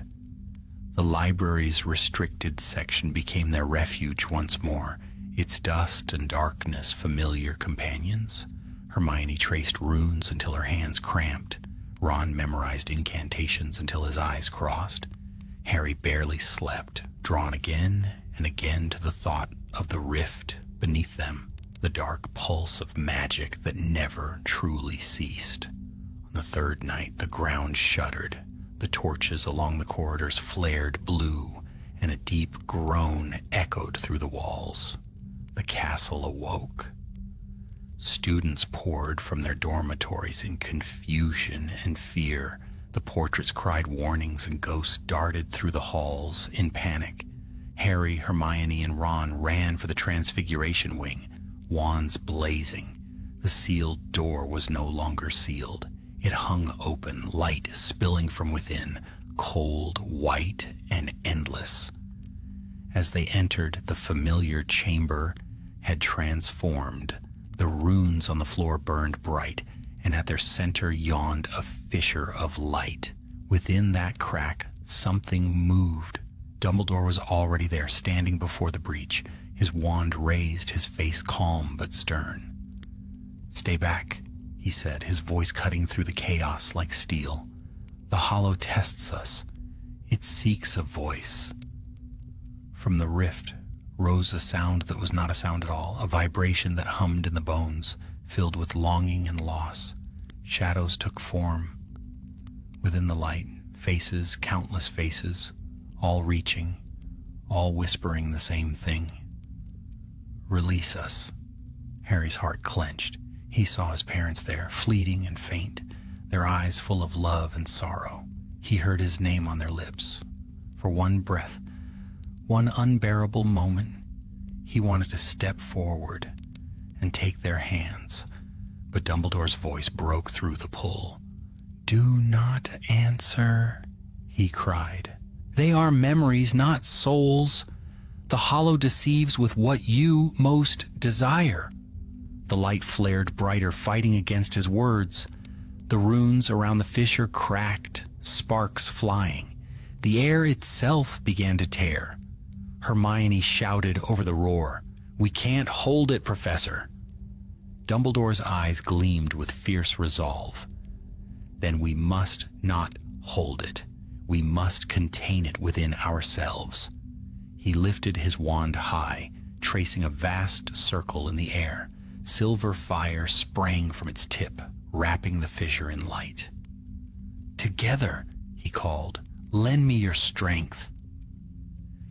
The library's restricted section became their refuge once more, its dust and darkness familiar companions. Hermione traced runes until her hands cramped. Ron memorized incantations until his eyes crossed. Harry barely slept, drawn again and again to the thought of the rift beneath them, the dark pulse of magic that never truly ceased. On the third night, the ground shuddered. The torches along the corridors flared blue, and a deep groan echoed through the walls. The castle awoke. Students poured from their dormitories in confusion and fear. The portraits cried warnings, and ghosts darted through the halls in panic. Harry, Hermione, and Ron ran for the Transfiguration wing, wands blazing. The sealed door was no longer sealed. It hung open, light spilling from within, cold, white, and endless. As they entered, the familiar chamber had transformed. The runes on the floor burned bright, and at their center yawned a fissure of light. Within that crack, something moved. Dumbledore was already there, standing before the breach, his wand raised, his face calm but stern. "Stay back," he said, his voice cutting through the chaos like steel. "The Hollow tests us. It seeks a voice. From the rift rose a sound that was not a sound at all, a vibration that hummed in the bones, filled with longing and loss. Shadows took form. Within the light, faces, countless faces, all reaching, all whispering the same thing. Release us. Harry's heart clenched. He saw his parents there, fleeting and faint, their eyes full of love and sorrow. He heard his name on their lips. For one breath, one unbearable moment, he wanted to step forward and take their hands, but Dumbledore's voice broke through the pull. "Do not answer," he cried. "They are memories, not souls. The hollow deceives with what you most desire." The light flared brighter, fighting against his words. The runes around the fissure cracked, sparks flying. The air itself began to tear. Hermione shouted over the roar, "We can't hold it, Professor." Dumbledore's eyes gleamed with fierce resolve. "Then we must not hold it. We must contain it within ourselves." He lifted his wand high, tracing a vast circle in the air. Silver fire sprang from its tip, wrapping the fissure in light. "Together," he called, "lend me your strength."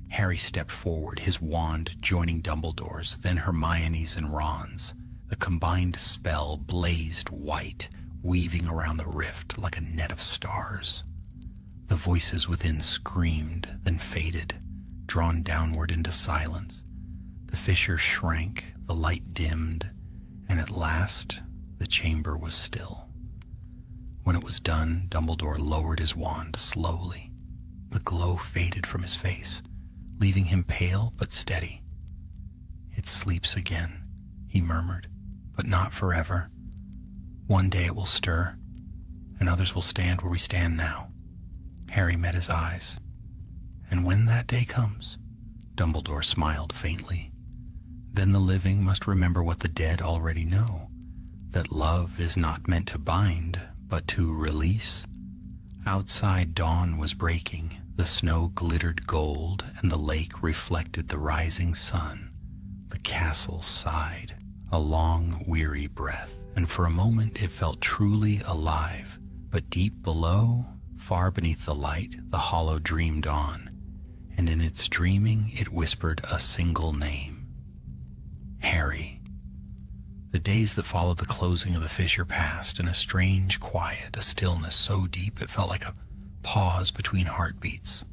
Harry stepped forward, his wand joining Dumbledore's, then Hermione's and Ron's. The combined spell blazed white, weaving around the rift like a net of stars. The voices within screamed, then faded, drawn downward into silence. The fissure shrank, the light dimmed, and at last the chamber was still. When it was done, Dumbledore lowered his wand slowly. The glow faded from his face, leaving him pale but steady. "It sleeps again," he murmured, "but not forever. One day it will stir, and others will stand where we stand now." Harry met his eyes. "And when that day comes," Dumbledore smiled faintly, "then the living must remember what the dead already know, that love is not meant to bind, but to release." Outside, dawn was breaking. The snow glittered gold, and the lake reflected the rising sun. The castle sighed, a long, weary breath, and for a moment it felt truly alive. But deep below, far beneath the light, the hollow dreamed on, and in its dreaming it whispered a single name: Harry. The days that followed the closing of the fissure passed in a strange quiet, a stillness so deep it felt like a pause between heartbeats.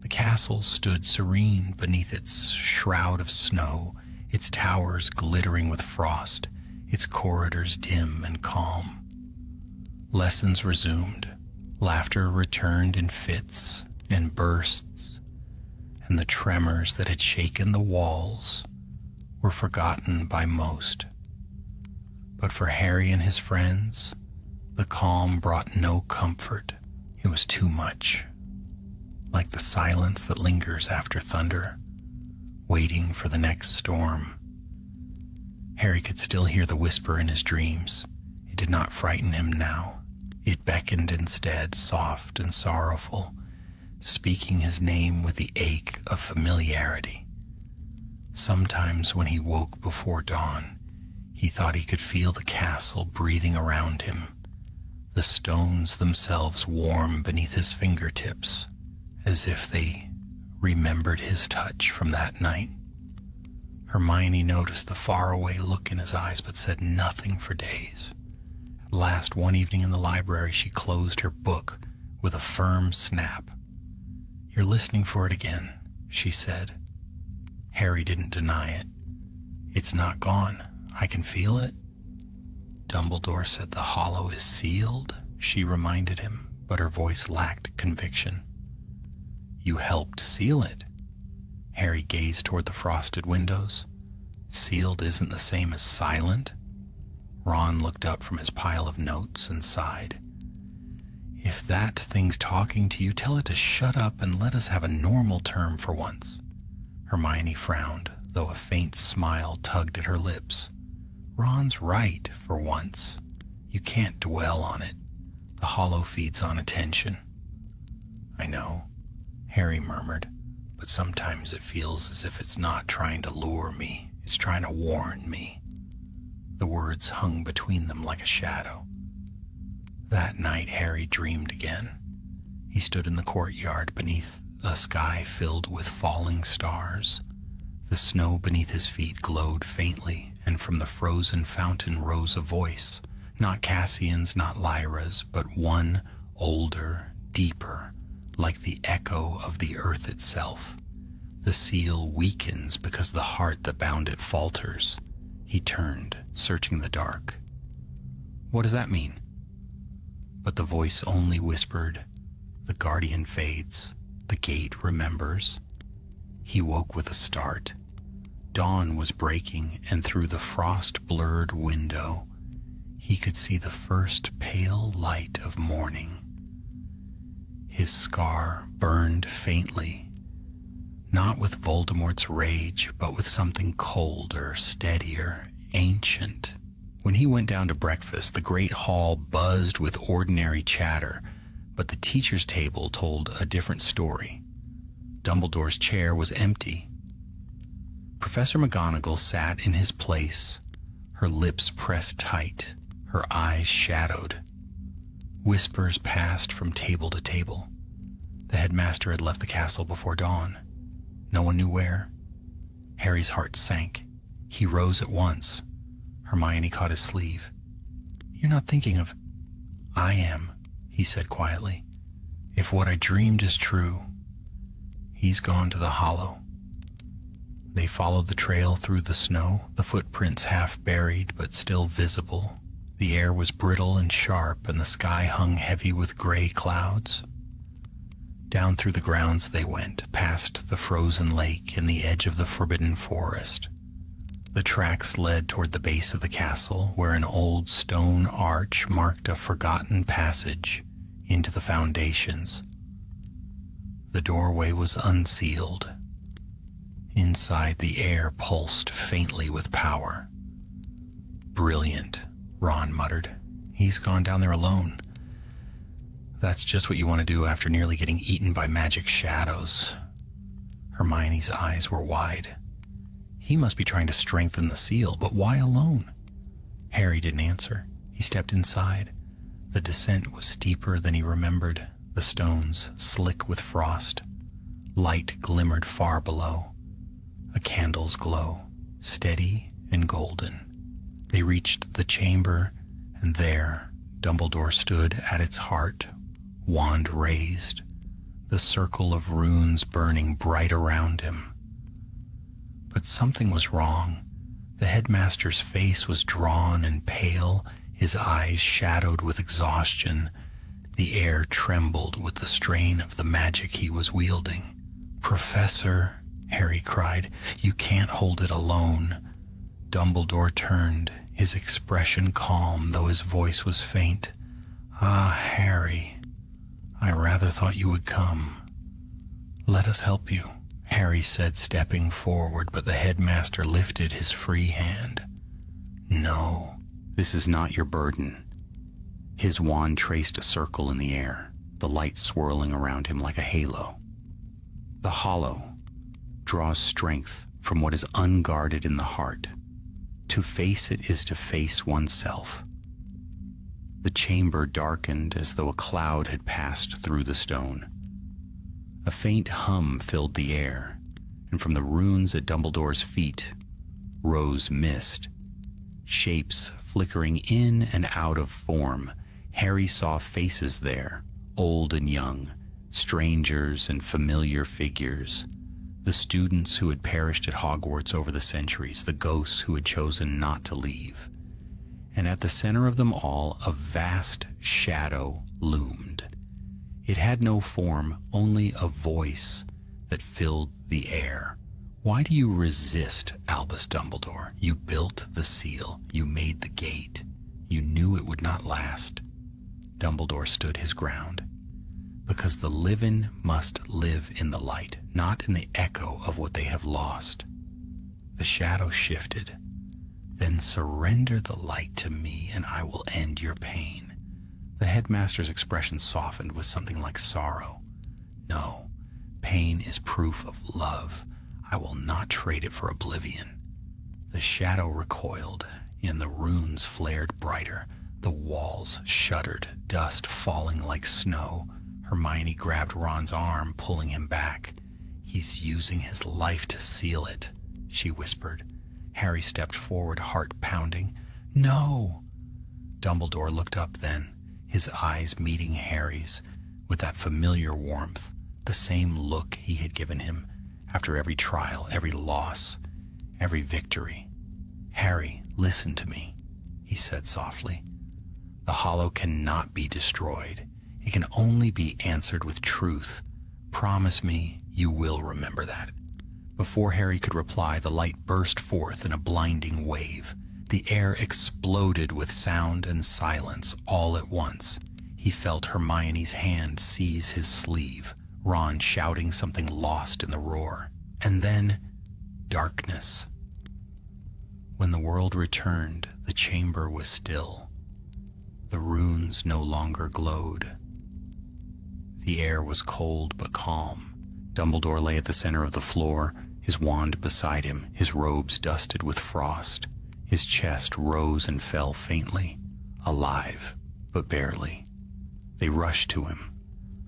The castle stood serene beneath its shroud of snow, its towers glittering with frost, its corridors dim and calm. Lessons resumed, laughter returned in fits and bursts, and the tremors that had shaken the walls were forgotten by most. But for Harry and his friends, the calm brought no comfort. It was too much, like the silence that lingers after thunder, waiting for the next storm. Harry could still hear the whisper in his dreams. It did not frighten him now. It beckoned instead, soft and sorrowful, speaking his name with the ache of familiarity. Sometimes when he woke before dawn, he thought he could feel the castle breathing around him, the stones themselves warm beneath his fingertips, as if they remembered his touch from that night. Hermione noticed the faraway look in his eyes, but said nothing for days. At last, one evening in the library, she closed her book with a firm snap. "You're listening for it again," she said. Harry didn't deny it. "It's not gone. I can feel it." "Dumbledore said the hollow is sealed," she reminded him, but her voice lacked conviction. "You helped seal it." Harry gazed toward the frosted windows. "Sealed isn't the same as silent." Ron looked up from his pile of notes and sighed. "If that thing's talking to you, tell it to shut up and let us have a normal term for once." Hermione frowned, though a faint smile tugged at her lips. "Ron's right, for once. You can't dwell on it. The hollow feeds on attention." "I know. Harry murmured, "but sometimes it feels as if it's not trying to lure me, it's trying to warn me." The words hung between them like a shadow. That night, Harry dreamed again. He stood in the courtyard beneath a sky filled with falling stars. The snow beneath his feet glowed faintly, and from the frozen fountain rose a voice, not Cassian's, not Lyra's, but one older, deeper, like the echo of the earth itself. The seal weakens because the heart that bound it falters. He turned, searching the dark. What does that mean? But the voice only whispered, "The guardian fades, the gate remembers." He woke with a start. Dawn was breaking, and through the frost-blurred window, he could see the first pale light of morning. His scar burned faintly, not with Voldemort's rage, but with something colder, steadier, ancient. When he went down to breakfast, the great hall buzzed with ordinary chatter, but the teacher's table told a different story. Dumbledore's chair was empty. Professor McGonagall sat in his place, her lips pressed tight, her eyes shadowed. Whispers passed from table to table. The headmaster had left the castle before dawn. No one knew where. Harry's heart sank. He rose at once. Hermione caught his sleeve. "You're not thinking of—" "I am," he said quietly. "If what I dreamed is true, he's gone to the Hollow." They followed the trail through the snow, the footprints half buried but still visible. The air was brittle and sharp, and the sky hung heavy with gray clouds. Down through the grounds they went, past the frozen lake and the edge of the forbidden forest. The tracks led toward the base of the castle, where an old stone arch marked a forgotten passage into the foundations. The doorway was unsealed. Inside, the air pulsed faintly with power. "Brilliant," Ron muttered. "He's gone down there alone." "That's just what you want to do after nearly getting eaten by magic shadows." Hermione's eyes were wide. He must be trying to strengthen the seal, but why alone? Harry didn't answer. He stepped inside. The descent was steeper than he remembered, the stones slick with frost. Light glimmered far below. A candle's glow, steady and golden. They reached the chamber, and there Dumbledore stood at its heart, wand raised, the circle of runes burning bright around him. But something was wrong. The headmaster's face was drawn and pale, his eyes shadowed with exhaustion. The air trembled with the strain of the magic he was wielding. "Professor," Harry cried, "you can't hold it alone." Dumbledore turned, his expression calm, though his voice was faint. "Ah, Harry, I rather thought you would come." "Let us help you," Harry said, stepping forward, but the headmaster lifted his free hand. "No, this is not your burden." His wand traced a circle in the air, the light swirling around him like a halo. "The Hollow draws strength from what is unguarded in the heart. To face it is to face oneself." The chamber darkened as though a cloud had passed through the stone. A faint hum filled the air, and from the runes at Dumbledore's feet rose mist. Shapes flickering in and out of form. Harry saw faces there, old and young, strangers and familiar figures. The students who had perished at Hogwarts over the centuries, the ghosts who had chosen not to leave. And at the center of them all, a vast shadow loomed. It had no form, only a voice that filled the air. "Why do you resist, Albus Dumbledore? You built the seal. You made the gate. You knew it would not last." Dumbledore stood his ground. "Because the living must live in the light, not in the echo of what they have lost." The shadow shifted. "Then surrender the light to me, and I will end your pain." The headmaster's expression softened with something like sorrow. "No, pain pain is proof of love. I will not trade it for oblivion." The shadow recoiled, and the runes flared brighter. The walls shuddered, dust falling like snow. Hermione grabbed Ron's arm, pulling him back. "He's using his life to seal it," she whispered. Harry stepped forward, heart pounding. "No!" Dumbledore looked up then, his eyes meeting Harry's with that familiar warmth, the same look he had given him after every trial, every loss, every victory. "Harry, listen to me," he said softly. "The Hollow cannot be destroyed. It can only be answered with truth. Promise me you will remember that." Before Harry could reply, the light burst forth in a blinding wave. The air exploded with sound and silence all at once. He felt Hermione's hand seize his sleeve, Ron shouting something lost in the roar. And then, darkness. When the world returned, the chamber was still. The runes no longer glowed. The air was cold but calm. Dumbledore lay at the center of the floor, his wand beside him, his robes dusted with frost. His chest rose and fell faintly, alive, but barely. They rushed to him.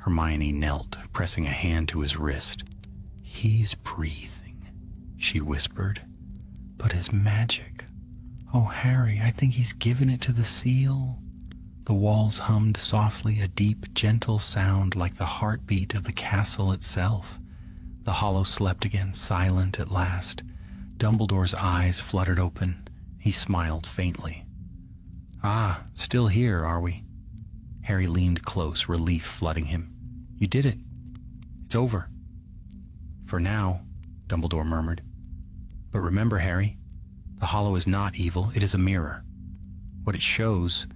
Hermione knelt, pressing a hand to his wrist. "He's breathing," she whispered. "But his magic. Oh, Harry, I think he's given it to the seal." The walls hummed softly, a deep, gentle sound like the heartbeat of the castle itself. The Hollow slept again, silent at last. Dumbledore's eyes fluttered open. He smiled faintly. "Ah, still here, are we?" Harry leaned close, relief flooding him. "You did it. It's over." "For now," Dumbledore murmured. "But remember, Harry, the Hollow is not evil. It is a mirror. What it shows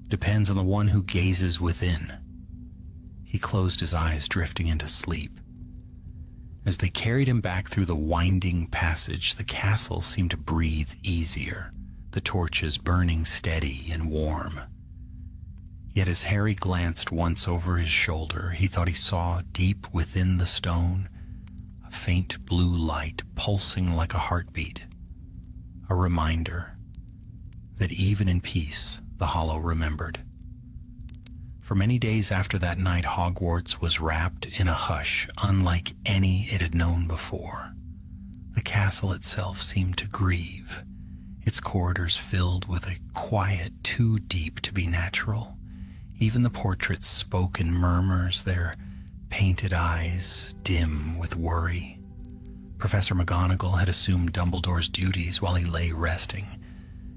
depends on the one who gazes within." He closed his eyes, drifting into sleep. As they carried him back through the winding passage, the castle seemed to breathe easier, the torches burning steady and warm. Yet as Harry glanced once over his shoulder, he thought he saw, deep within the stone, a faint blue light pulsing like a heartbeat, a reminder that even in peace, the Hollow remembered. For many days after that night, Hogwarts was wrapped in a hush unlike any it had known before. The castle itself seemed to grieve, its corridors filled with a quiet too deep to be natural. Even the portraits spoke in murmurs, their painted eyes dim with worry. Professor McGonagall had assumed Dumbledore's duties while he lay resting,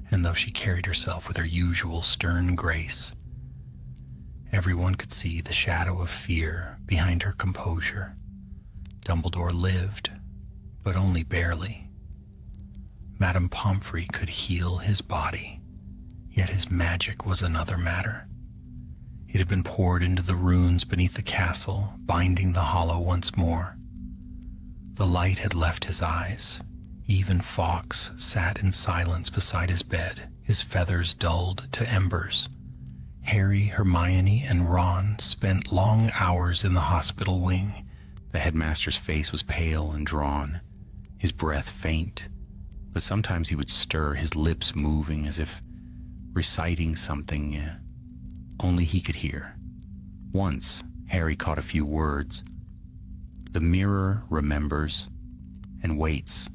and though she carried herself with her usual stern grace, everyone could see the shadow of fear behind her composure. Dumbledore lived, but only barely. Madame Pomfrey could heal his body, yet his magic was another matter. It had been poured into the runes beneath the castle, binding the Hollow once more. The light had left his eyes. Even Fawkes sat in silence beside his bed, his feathers dulled to embers. Harry, Hermione, and Ron spent long hours in the hospital wing. The headmaster's face was pale and drawn, his breath faint, but sometimes he would stir, his lips moving as if reciting something only he could hear. Once, Harry caught a few words. "The mirror remembers and waits."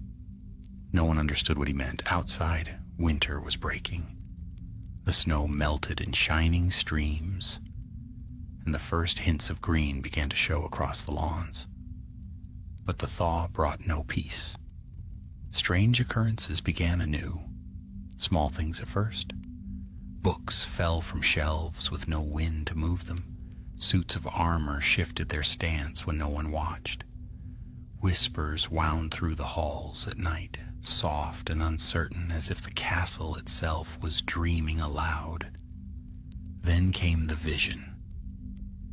No one understood what he meant. Outside, winter was breaking. The snow melted in shining streams, and the first hints of green began to show across the lawns. But the thaw brought no peace. Strange occurrences began anew, small things at first. Books fell from shelves with no wind to move them. Suits of armor shifted their stance when no one watched. Whispers wound through the halls at night, soft and uncertain, as if the castle itself was dreaming aloud. Then came the vision.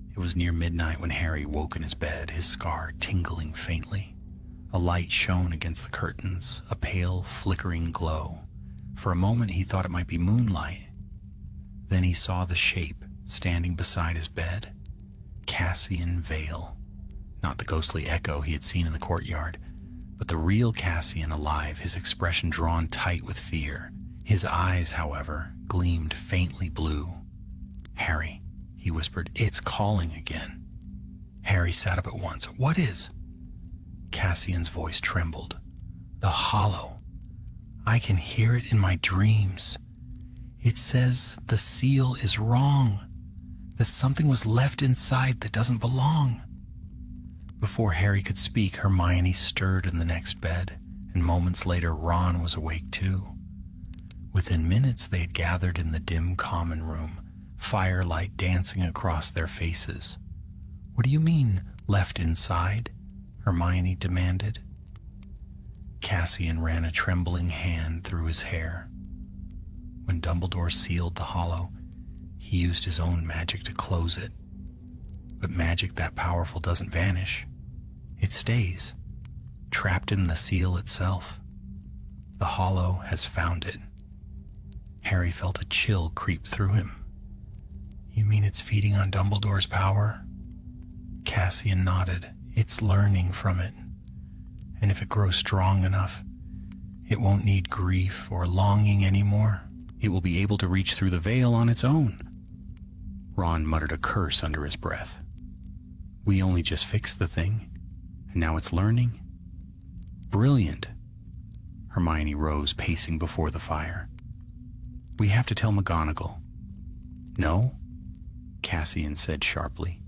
It was near midnight when Harry woke in his bed, his scar tingling faintly. A light shone against the curtains, a pale, flickering glow. For a moment he thought it might be moonlight. Then he saw the shape standing beside his bed. Cassian Vale, Not the ghostly echo he had seen in the courtyard, but the real Cassian alive, his expression drawn tight with fear. His eyes, however, gleamed faintly blue. "Harry," he whispered, "it's calling again." Harry sat up at once. "What is?" Cassian's voice trembled. "The hollow. I can hear it in my dreams. It says the seal is wrong, that something was left inside that doesn't belong." Before Harry could speak, Hermione stirred in the next bed, and moments later Ron was awake too. Within minutes they had gathered in the dim common room, firelight dancing across their faces. "What do you mean, left inside?" Hermione demanded. Cassian ran a trembling hand through his hair. When Dumbledore sealed the hollow, he used his own magic to close it. But magic that powerful doesn't vanish. It stays, trapped in the seal itself. The hollow has found it. Harry felt a chill creep through him. "You mean it's feeding on Dumbledore's power?" Cassian nodded. "It's learning from it. And if it grows strong enough, it won't need grief or longing anymore. It will be able to reach through the veil on its own." Ron muttered a curse under his breath. "We only just fixed the thing, and now it's learning?" "Brilliant." Hermione rose, pacing before the fire. "We have to tell McGonagall." "No," Cassian said sharply.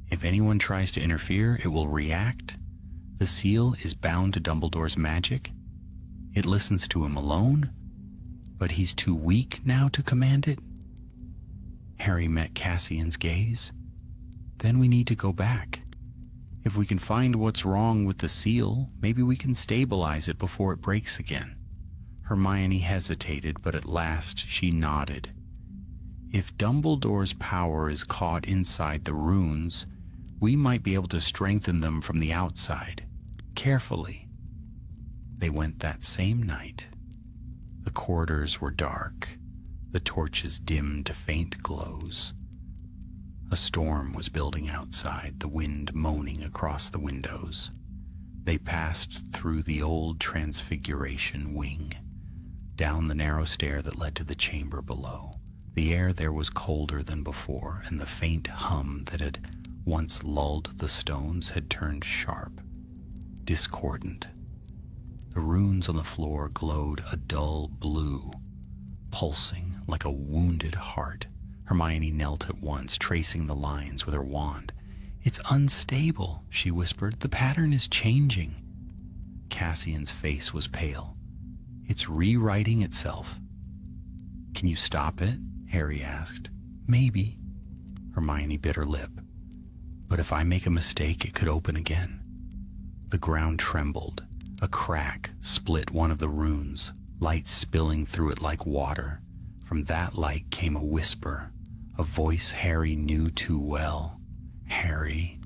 "If anyone tries to interfere, it will react. The seal is bound to Dumbledore's magic. It listens to him alone, but he's too weak now to command it." Harry met Cassian's gaze. "Then we need to go back. If we can find what's wrong with the seal, maybe we can stabilize it before it breaks again." Hermione hesitated, but at last she nodded. "If Dumbledore's power is caught inside the runes, we might be able to strengthen them from the outside, carefully." They went that same night. The corridors were dark, the torches dimmed to faint glows. A storm was building outside, the wind moaning across the windows. They passed through the old Transfiguration wing, down the narrow stair that led to the chamber below. The air there was colder than before, and the faint hum that had once lulled the stones had turned sharp, discordant. The runes on the floor glowed a dull blue, pulsing like a wounded heart. Hermione knelt at once, tracing the lines with her wand. "It's unstable," she whispered. "The pattern is changing." Cassian's face was pale. "It's rewriting itself." "Can you stop it?" Harry asked. "Maybe." Hermione bit her lip. "But if I make a mistake, it could open again." The ground trembled. A crack split one of the runes, light spilling through it like water. From that light came a whisper, a voice Harry knew too well. "Harry."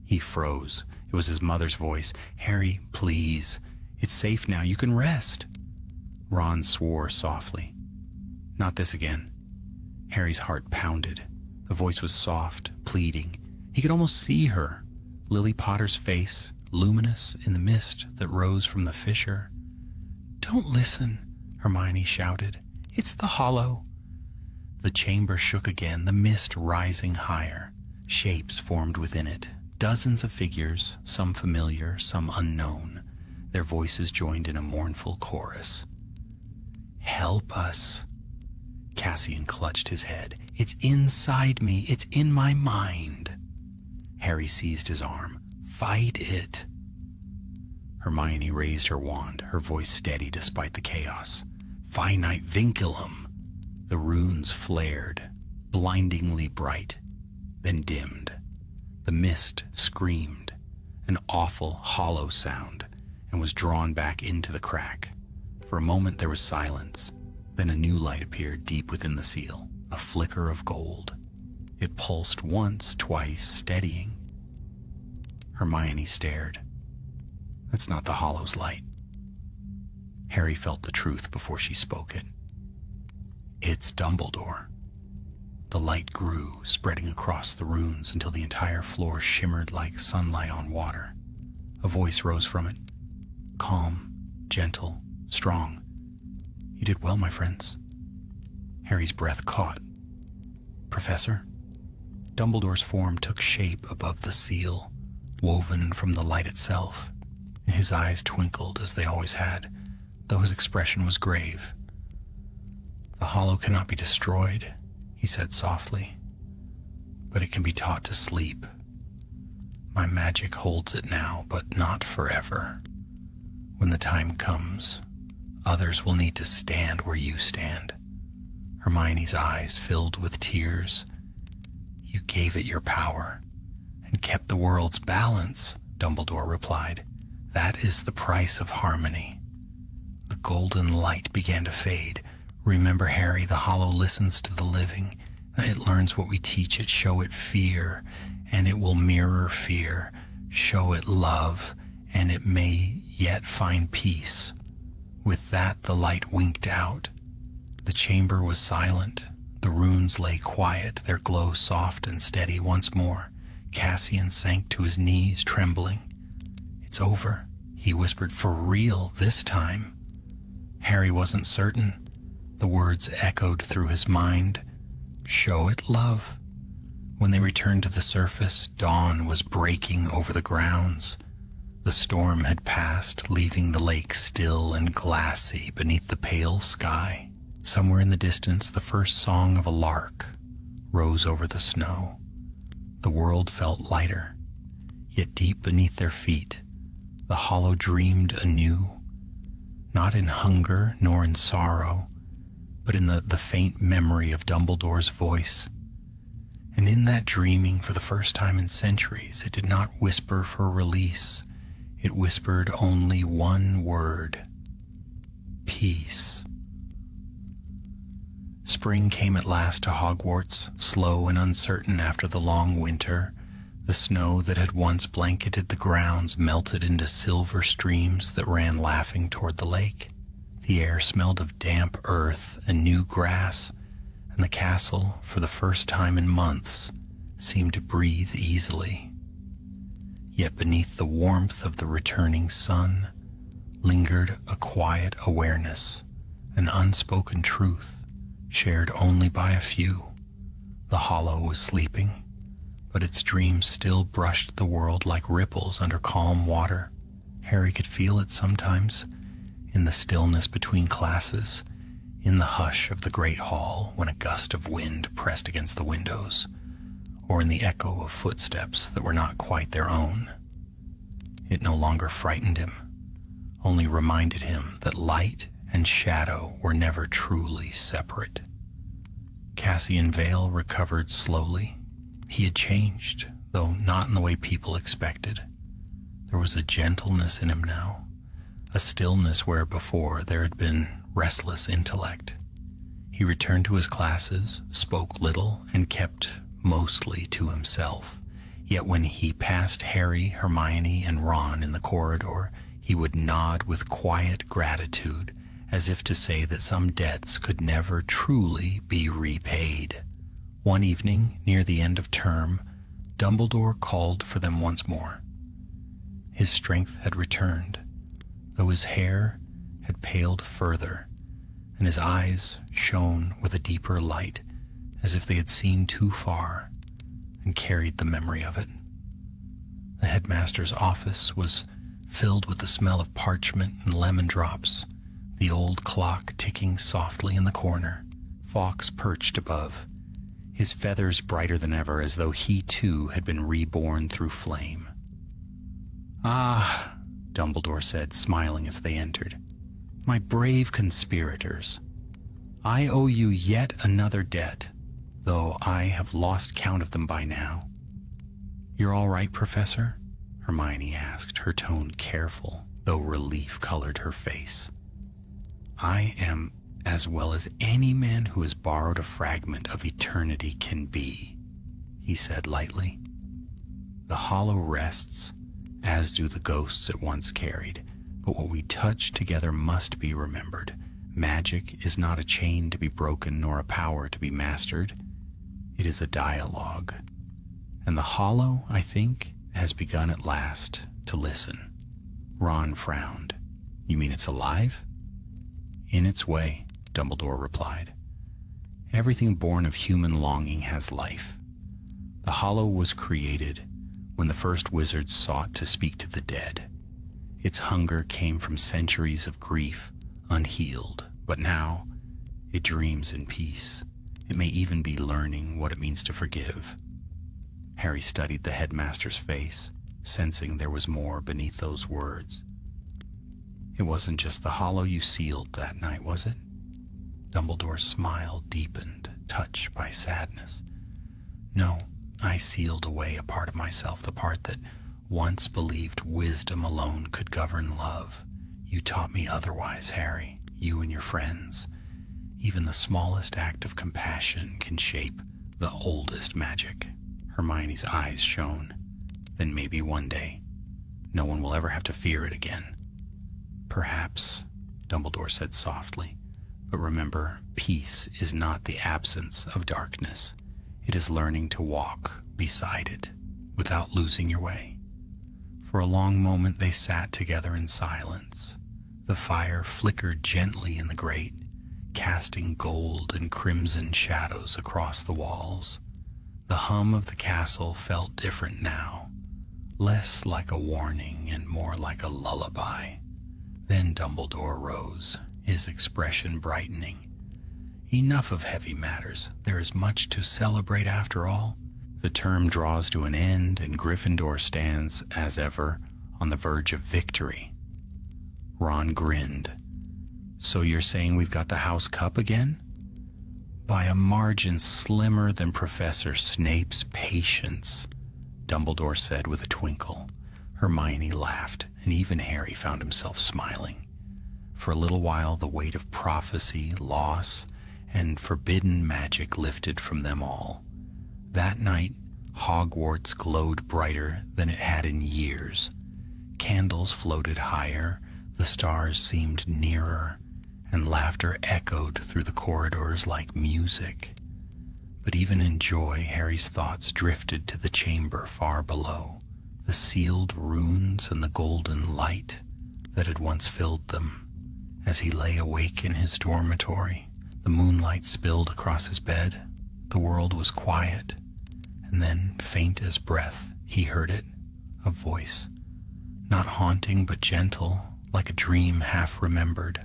He froze. It was his mother's voice. "Harry, please. It's safe now. You can rest." Ron swore softly. "Not this again." Harry's heart pounded. The voice was soft, pleading. He could almost see her, Lily Potter's face, luminous in the mist that rose from the fissure. "Don't listen," Hermione shouted. "It's the hollow." The chamber shook again, the mist rising higher. Shapes formed within it, dozens of figures, some familiar, some unknown. Their voices joined in a mournful chorus. "Help us." Cassian clutched his head. "It's inside me. It's in my mind." Harry seized his arm. "Fight it." Hermione raised her wand, her voice steady despite the chaos. "Finite vinculum." The runes flared, blindingly bright, then dimmed. The mist screamed, an awful, hollow sound, and was drawn back into the crack. For a moment there was silence. Then a new light appeared deep within the seal, a flicker of gold. It pulsed once, twice, steadying. Hermione stared. "That's not the hollow's light." Harry felt the truth before she spoke it. "It's Dumbledore." The light grew, spreading across the runes until the entire floor shimmered like sunlight on water. A voice rose from it. Calm, gentle, strong. You did well, my friends. Harry's breath caught. Professor? Dumbledore's form took shape above the seal, woven from the light itself. His eyes twinkled as they always had, though his expression was grave. The hollow cannot be destroyed, he said softly, but it can be taught to sleep. My magic holds it now, but not forever. When the time comes, others will need to stand where you stand. Hermione's eyes filled with tears. You gave it your power and kept the world's balance, Dumbledore replied. That is the price of harmony. The golden light began to fade. Remember, Harry, the hollow listens to the living. It learns what we teach it. Show it fear, and it will mirror fear. Show it love, and it may yet find peace. With that, the light winked out. The chamber was silent. The runes lay quiet, their glow soft and steady once more. Cassian sank to his knees, trembling. It's over, he whispered, for real this time. Harry wasn't certain. The words echoed through his mind. Show it love. When they returned to the surface, dawn was breaking over the grounds. The storm had passed, leaving the lake still and glassy beneath the pale sky. Somewhere in the distance, the first song of a lark rose over the snow. The world felt lighter, yet deep beneath their feet, the hollow dreamed anew, not in hunger nor in sorrow, but in the faint memory of Dumbledore's voice. And in that dreaming, for the first time in centuries, it did not whisper for release. It whispered only one word: peace. Spring came at last to Hogwarts, slow and uncertain after the long winter. The snow that had once blanketed the grounds melted into silver streams that ran laughing toward the lake. The air smelled of damp earth and new grass, and the castle, for the first time in months, seemed to breathe easily. Yet beneath the warmth of the returning sun lingered a quiet awareness, an unspoken truth, shared only by a few. The hollow was sleeping, but its dreams still brushed the world like ripples under calm water. Harry could feel it sometimes, in the stillness between classes, in the hush of the great hall when a gust of wind pressed against the windows, or in the echo of footsteps that were not quite their own. It no longer frightened him, only reminded him that light and shadow were never truly separate. Cassian Vale recovered slowly. He had changed, though not in the way people expected. There was a gentleness in him now, a stillness where before there had been restless intellect. He returned to his classes, spoke little, and kept mostly to himself. Yet when he passed Harry, Hermione, and Ron in the corridor, he would nod with quiet gratitude, as if to say that some debts could never truly be repaid. One evening, near the end of term, Dumbledore called for them once more. His strength had returned, though his hair had paled further, and his eyes shone with a deeper light, as if they had seen too far and carried the memory of it. The headmaster's office was filled with the smell of parchment and lemon drops, the old clock ticking softly in the corner. Fawkes perched above, his feathers brighter than ever, as though he too had been reborn through flame. "Ah," Dumbledore said, smiling as they entered, "my brave conspirators, I owe you yet another debt, though I have lost count of them by now." "You're all right, Professor?" Hermione asked, her tone careful, though relief colored her face. "I am as well as any man who has borrowed a fragment of eternity can be," he said lightly. "The hollow rests, as do the ghosts it once carried, but what we touch together must be remembered. Magic is not a chain to be broken nor a power to be mastered. It is a dialogue, and the hollow, I think, has begun at last to listen. Ron frowned. You mean it's alive? In its way, Dumbledore replied. Everything born of human longing has life. The hollow was created when the first wizards sought to speak to the dead. Its hunger came from centuries of grief, unhealed, but now it dreams in peace. It may even be learning what it means to forgive. Harry studied the headmaster's face, sensing there was more beneath those words. It wasn't just the hollow you sealed that night, was it? Dumbledore's smile deepened, touched by sadness. No, I sealed away a part of myself, the part that once believed wisdom alone could govern love. You taught me otherwise, Harry, you and your friends. Even the smallest act of compassion can shape the oldest magic. Hermione's eyes shone. Then maybe one day, no one will ever have to fear it again. Perhaps, Dumbledore said softly, but remember, peace is not the absence of darkness. It is learning to walk beside it without losing your way. For a long moment they sat together in silence. The fire flickered gently in the grate, casting gold and crimson shadows across the walls. The hum of the castle felt different now, less like a warning and more like a lullaby. Then Dumbledore rose, his expression brightening. Enough of heavy matters. There is much to celebrate after all. The term draws to an end, and Gryffindor stands, as ever, on the verge of victory. Ron grinned. So you're saying we've got the House Cup again? By a margin slimmer than Professor Snape's patience, Dumbledore said with a twinkle. Hermione laughed, and even Harry found himself smiling. For a little while the weight of prophecy, loss, and forbidden magic lifted from them all. That night, Hogwarts glowed brighter than it had in years. Candles floated higher, the stars seemed nearer, and laughter echoed through the corridors like music. But even in joy, Harry's thoughts drifted to the chamber far below, the sealed runes and the golden light that had once filled them. As he lay awake in his dormitory, the moonlight spilled across his bed. The world was quiet, and then, faint as breath, he heard it, a voice, not haunting but gentle, like a dream half remembered.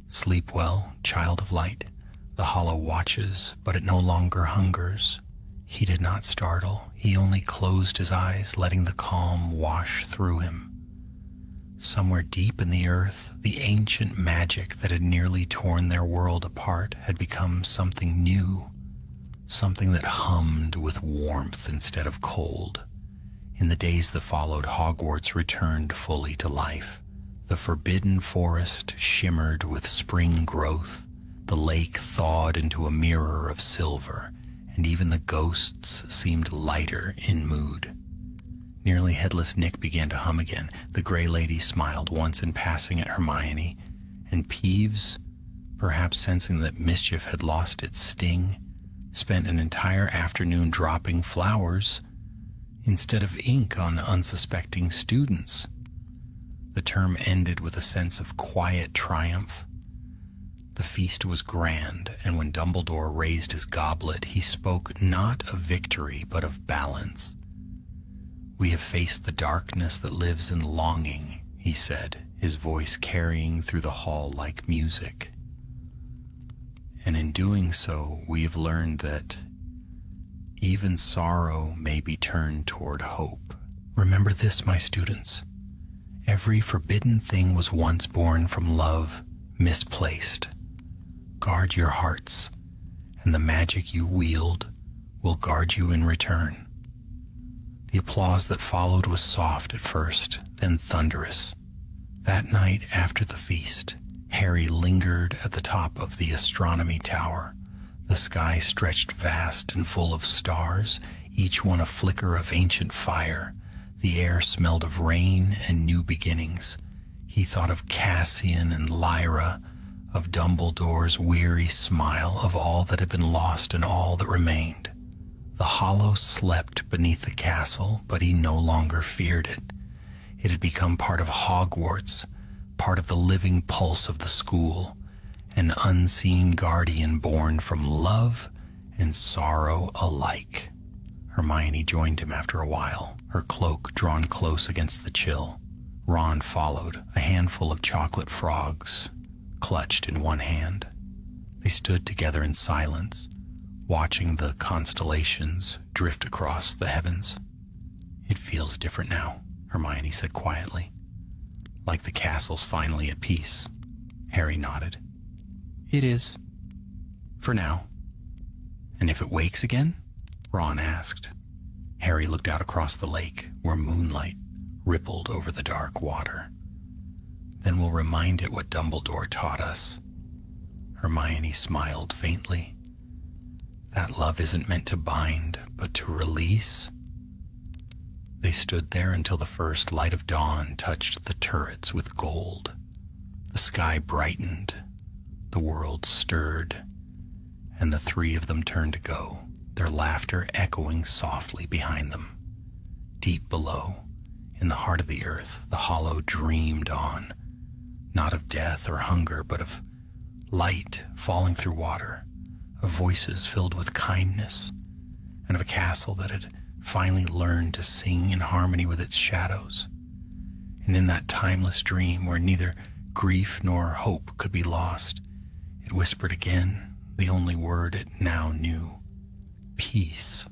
Sleep well, child of light. The hollow watches, but it no longer hungers. He did not startle. He only closed his eyes, letting the calm wash through him. Somewhere deep in the earth, the ancient magic that had nearly torn their world apart had become something new, something that hummed with warmth instead of cold. In the days that followed, Hogwarts returned fully to life. The forbidden forest shimmered with spring growth, the lake thawed into a mirror of silver, and even the ghosts seemed lighter in mood. Nearly headless Nick began to hum again. The Grey Lady smiled once in passing at Hermione, and Peeves, perhaps sensing that mischief had lost its sting, spent an entire afternoon dropping flowers instead of ink on unsuspecting students. The term ended with a sense of quiet triumph. The feast was grand, and when Dumbledore raised his goblet, he spoke not of victory, but of balance. "We have faced the darkness that lives in longing," he said, his voice carrying through the hall like music. "And in doing so, we have learned that even sorrow may be turned toward hope. Remember this, my students. Every forbidden thing was once born from love, misplaced. Guard your hearts, and the magic you wield will guard you in return." The applause that followed was soft at first, then thunderous. That night after the feast, Harry lingered at the top of the astronomy tower. The sky stretched vast and full of stars, each one a flicker of ancient fire. The air smelled of rain and new beginnings. He thought of Cassian and Lyra, of Dumbledore's weary smile, of all that had been lost and all that remained. The hollow slept beneath the castle, but he no longer feared it. It had become part of Hogwarts, part of the living pulse of the school, an unseen guardian born from love and sorrow alike. Hermione joined him after a while, her cloak drawn close against the chill. Ron followed, a handful of chocolate frogs clutched in one hand. They stood together in silence, watching the constellations drift across the heavens. "It feels different now," Hermione said quietly. "Like the castle's finally at peace." Harry nodded. "It is. For now." "And if it wakes again?" Ron asked. Harry looked out across the lake, where moonlight rippled over the dark water. "Then we'll remind it what Dumbledore taught us." Hermione smiled faintly. "That love isn't meant to bind, but to release." They stood there until the first light of dawn touched the turrets with gold. The sky brightened, the world stirred, and the three of them turned to go, their laughter echoing softly behind them. Deep below, in the heart of the earth, the hollow dreamed on, not of death or hunger, but of light falling through water, of voices filled with kindness, and of a castle that had finally learned to sing in harmony with its shadows. And in that timeless dream where neither grief nor hope could be lost, it whispered again the only word it now knew: peace.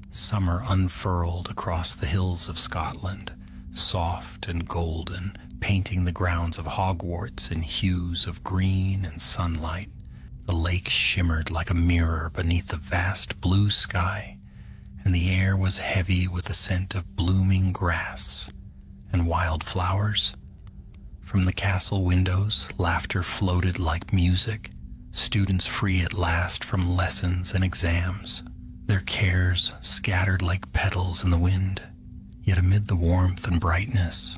Summer unfurled across the hills of Scotland, soft and golden, painting the grounds of Hogwarts in hues of green and sunlight. The lake shimmered like a mirror beneath the vast blue sky, and the air was heavy with the scent of blooming grass and wild flowers. From the castle windows, laughter floated like music, students free at last from lessons and exams, their cares scattered like petals in the wind. Yet amid the warmth and brightness,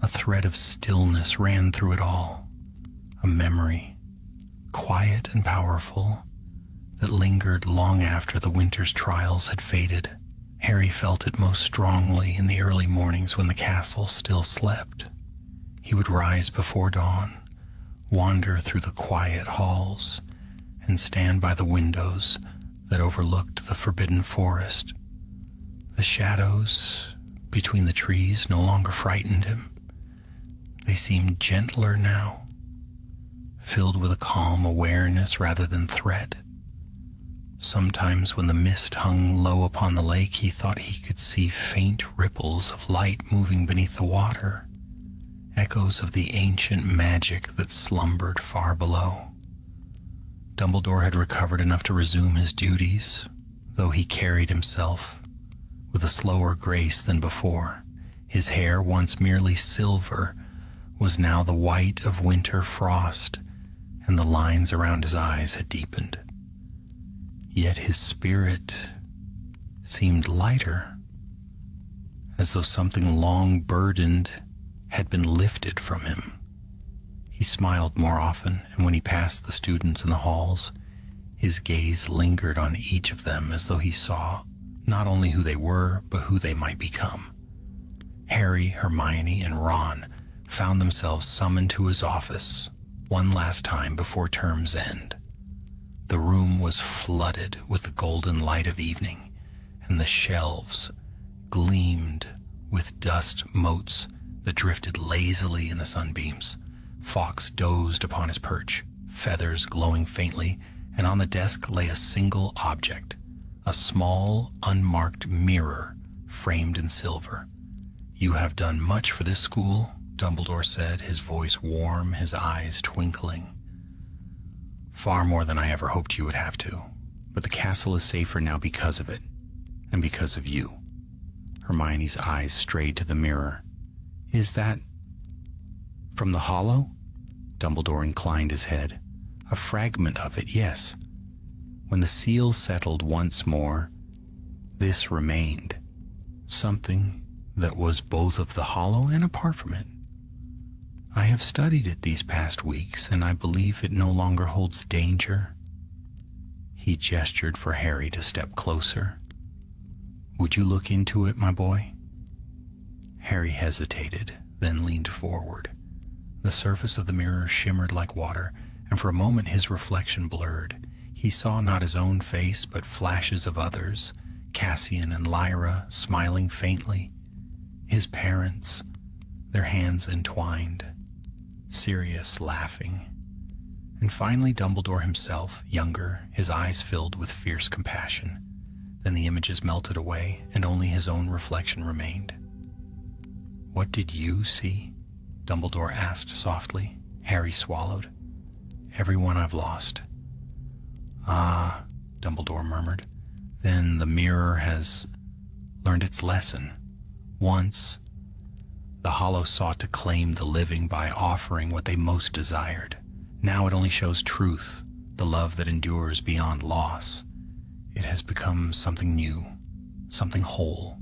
a thread of stillness ran through it all, a memory, quiet and powerful, that lingered long after the winter's trials had faded. Harry felt it most strongly in the early mornings when the castle still slept. He would rise before dawn, wander through the quiet halls, and stand by the windows that overlooked the forbidden forest. The shadows between the trees no longer frightened him. They seemed gentler now, filled with a calm awareness rather than threat. Sometimes when the mist hung low upon the lake, he thought he could see faint ripples of light moving beneath the water, echoes of the ancient magic that slumbered far below. Dumbledore had recovered enough to resume his duties, though he carried himself with a slower grace than before. His hair, once merely silver, was now the white of winter frost, and the lines around his eyes had deepened. Yet his spirit seemed lighter, as though something long burdened had been lifted from him. He smiled more often, and when he passed the students in the halls, his gaze lingered on each of them as though he saw not only who they were, but who they might become. Harry, Hermione, and Ron found themselves summoned to his office one last time before term's end. The room was flooded with the golden light of evening, and the shelves gleamed with dust motes that drifted lazily in the sunbeams. Fawkes dozed upon his perch, feathers glowing faintly, and on the desk lay a single object, a small, unmarked mirror framed in silver. "You have done much for this school," Dumbledore said, his voice warm, his eyes twinkling. "Far more than I ever hoped you would have to. But the castle is safer now because of it, and because of you." Hermione's eyes strayed to the mirror. "Is that from the hollow?" Dumbledore inclined his head. "A fragment of it, yes. When the seal settled once more, this remained. Something that was both of the hollow and apart from it. I have studied it these past weeks, and I believe it no longer holds danger. He gestured for Harry to step closer. "Would you look into it, my boy?" Harry hesitated, then leaned forward. The surface of the mirror shimmered like water, and for a moment his reflection blurred. He saw not his own face, but flashes of others, Cassian and Lyra smiling faintly, his parents, their hands entwined, Sirius laughing, and finally Dumbledore himself, younger, his eyes filled with fierce compassion. Then the images melted away, and only his own reflection remained. "What did you see?" Dumbledore asked softly. Harry swallowed. "Everyone I've lost." "Ah," Dumbledore murmured. "Then the mirror has learned its lesson. Once, the Hollow sought to claim the living by offering what they most desired. Now it only shows truth, the love that endures beyond loss. It has become something new, something whole."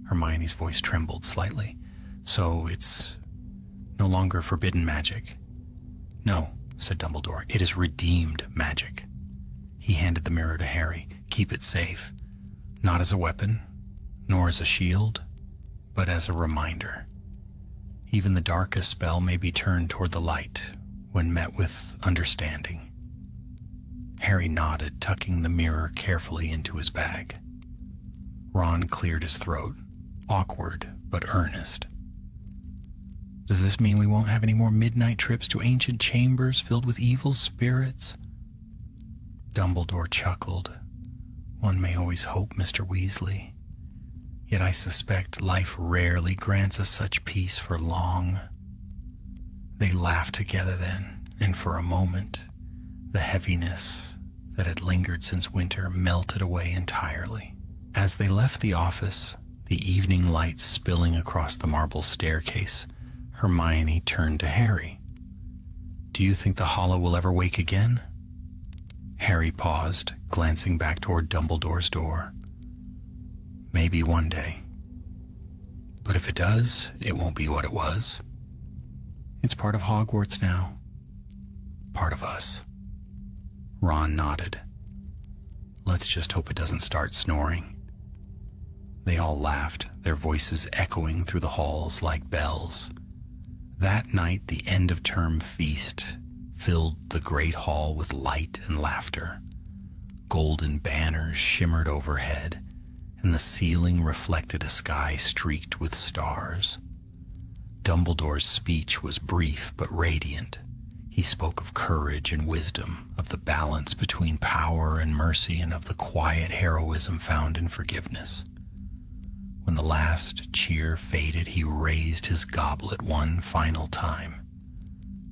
Hermione's voice trembled slightly. "So it's no longer forbidden magic?" "No," said Dumbledore. "It is redeemed magic." He handed the mirror to Harry. "Keep it safe. Not as a weapon, nor as a shield, but as a reminder. Even the darkest spell may be turned toward the light when met with understanding." Harry nodded, tucking the mirror carefully into his bag. Ron cleared his throat, awkward but earnest. "Does this mean we won't have any more midnight trips to ancient chambers filled with evil spirits?" Dumbledore chuckled. "One may always hope, Mr. Weasley. Yet I suspect life rarely grants us such peace for long." They laughed together then, and for a moment, the heaviness that had lingered since winter melted away entirely. As they left the office, the evening light spilling across the marble staircase, Hermione turned to Harry. "Do you think the Hollow will ever wake again?" Harry paused, glancing back toward Dumbledore's door. "Maybe one day. But if it does, it won't be what it was. It's part of Hogwarts now. Part of us." Ron nodded. "Let's just hope it doesn't start snoring." They all laughed, their voices echoing through the halls like bells. That night, the end-of-term feast filled the great hall with light and laughter. Golden banners shimmered overhead, and the ceiling reflected a sky streaked with stars. Dumbledore's speech was brief but radiant. He spoke of courage and wisdom, of the balance between power and mercy, and of the quiet heroism found in forgiveness. When the last cheer faded, he raised his goblet one final time.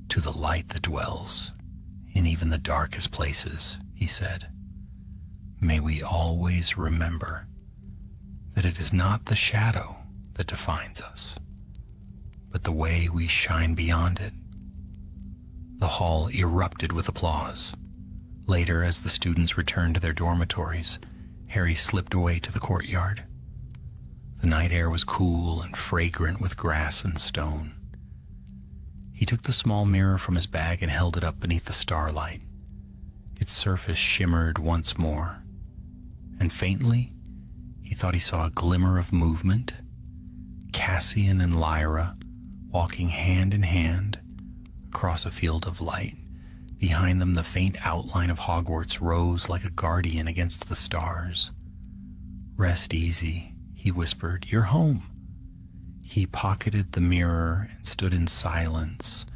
"To the light that dwells in even the darkest places," he said, "may we always remember that it is not the shadow that defines us, but the way we shine beyond it." The hall erupted with applause. Later, as the students returned to their dormitories, Harry slipped away to the courtyard. The night air was cool and fragrant with grass and stone. He took the small mirror from his bag and held it up beneath the starlight. Its surface shimmered once more, and faintly, he thought he saw a glimmer of movement. Cassian and Lyra walking hand in hand across a field of light. Behind them, the faint outline of Hogwarts rose like a guardian against the stars. "Rest easy," he whispered. "You're home." He pocketed the mirror and stood in silence,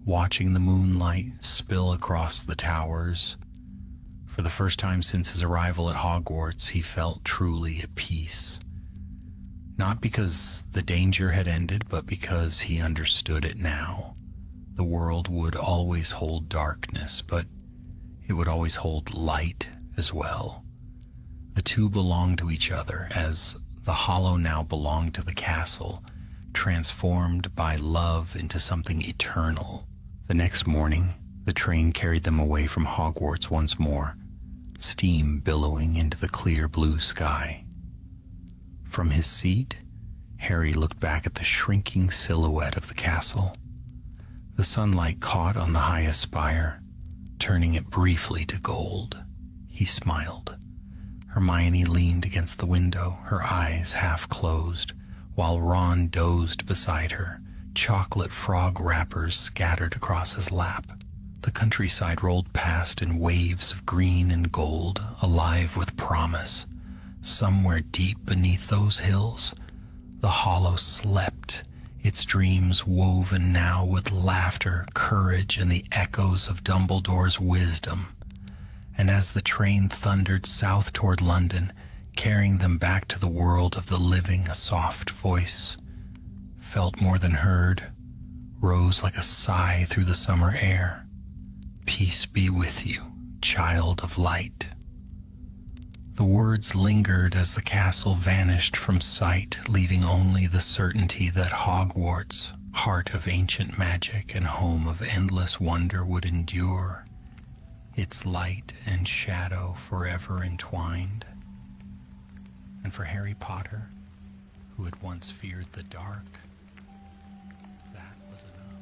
watching the moonlight spill across the towers. For the first time since his arrival at Hogwarts, he felt truly at peace. Not because the danger had ended, but because he understood it now. The world would always hold darkness, but it would always hold light as well. The two belonged to each other, as the Hollow now belonged to the castle, transformed by love into something eternal. The next morning, the train carried them away from Hogwarts once more, steam billowing into the clear blue sky. From his seat, Harry looked back at the shrinking silhouette of the castle. The sunlight caught on the highest spire, turning it briefly to gold. He smiled. Hermione leaned against the window, her eyes half closed, while Ron dozed beside her, chocolate frog wrappers scattered across his lap. The countryside rolled past in waves of green and gold, alive with promise. Somewhere deep beneath those hills, the hollow slept, its dreams woven now with laughter, courage, and the echoes of Dumbledore's wisdom. And as the train thundered south toward London, carrying them back to the world of the living, a soft voice, felt more than heard, rose like a sigh through the summer air. Peace be with you, child of light. The words lingered as the castle vanished from sight, leaving only the certainty that Hogwarts, heart of ancient magic and home of endless wonder, would endure, its light and shadow forever entwined. And for Harry Potter, who had once feared the dark, that was enough.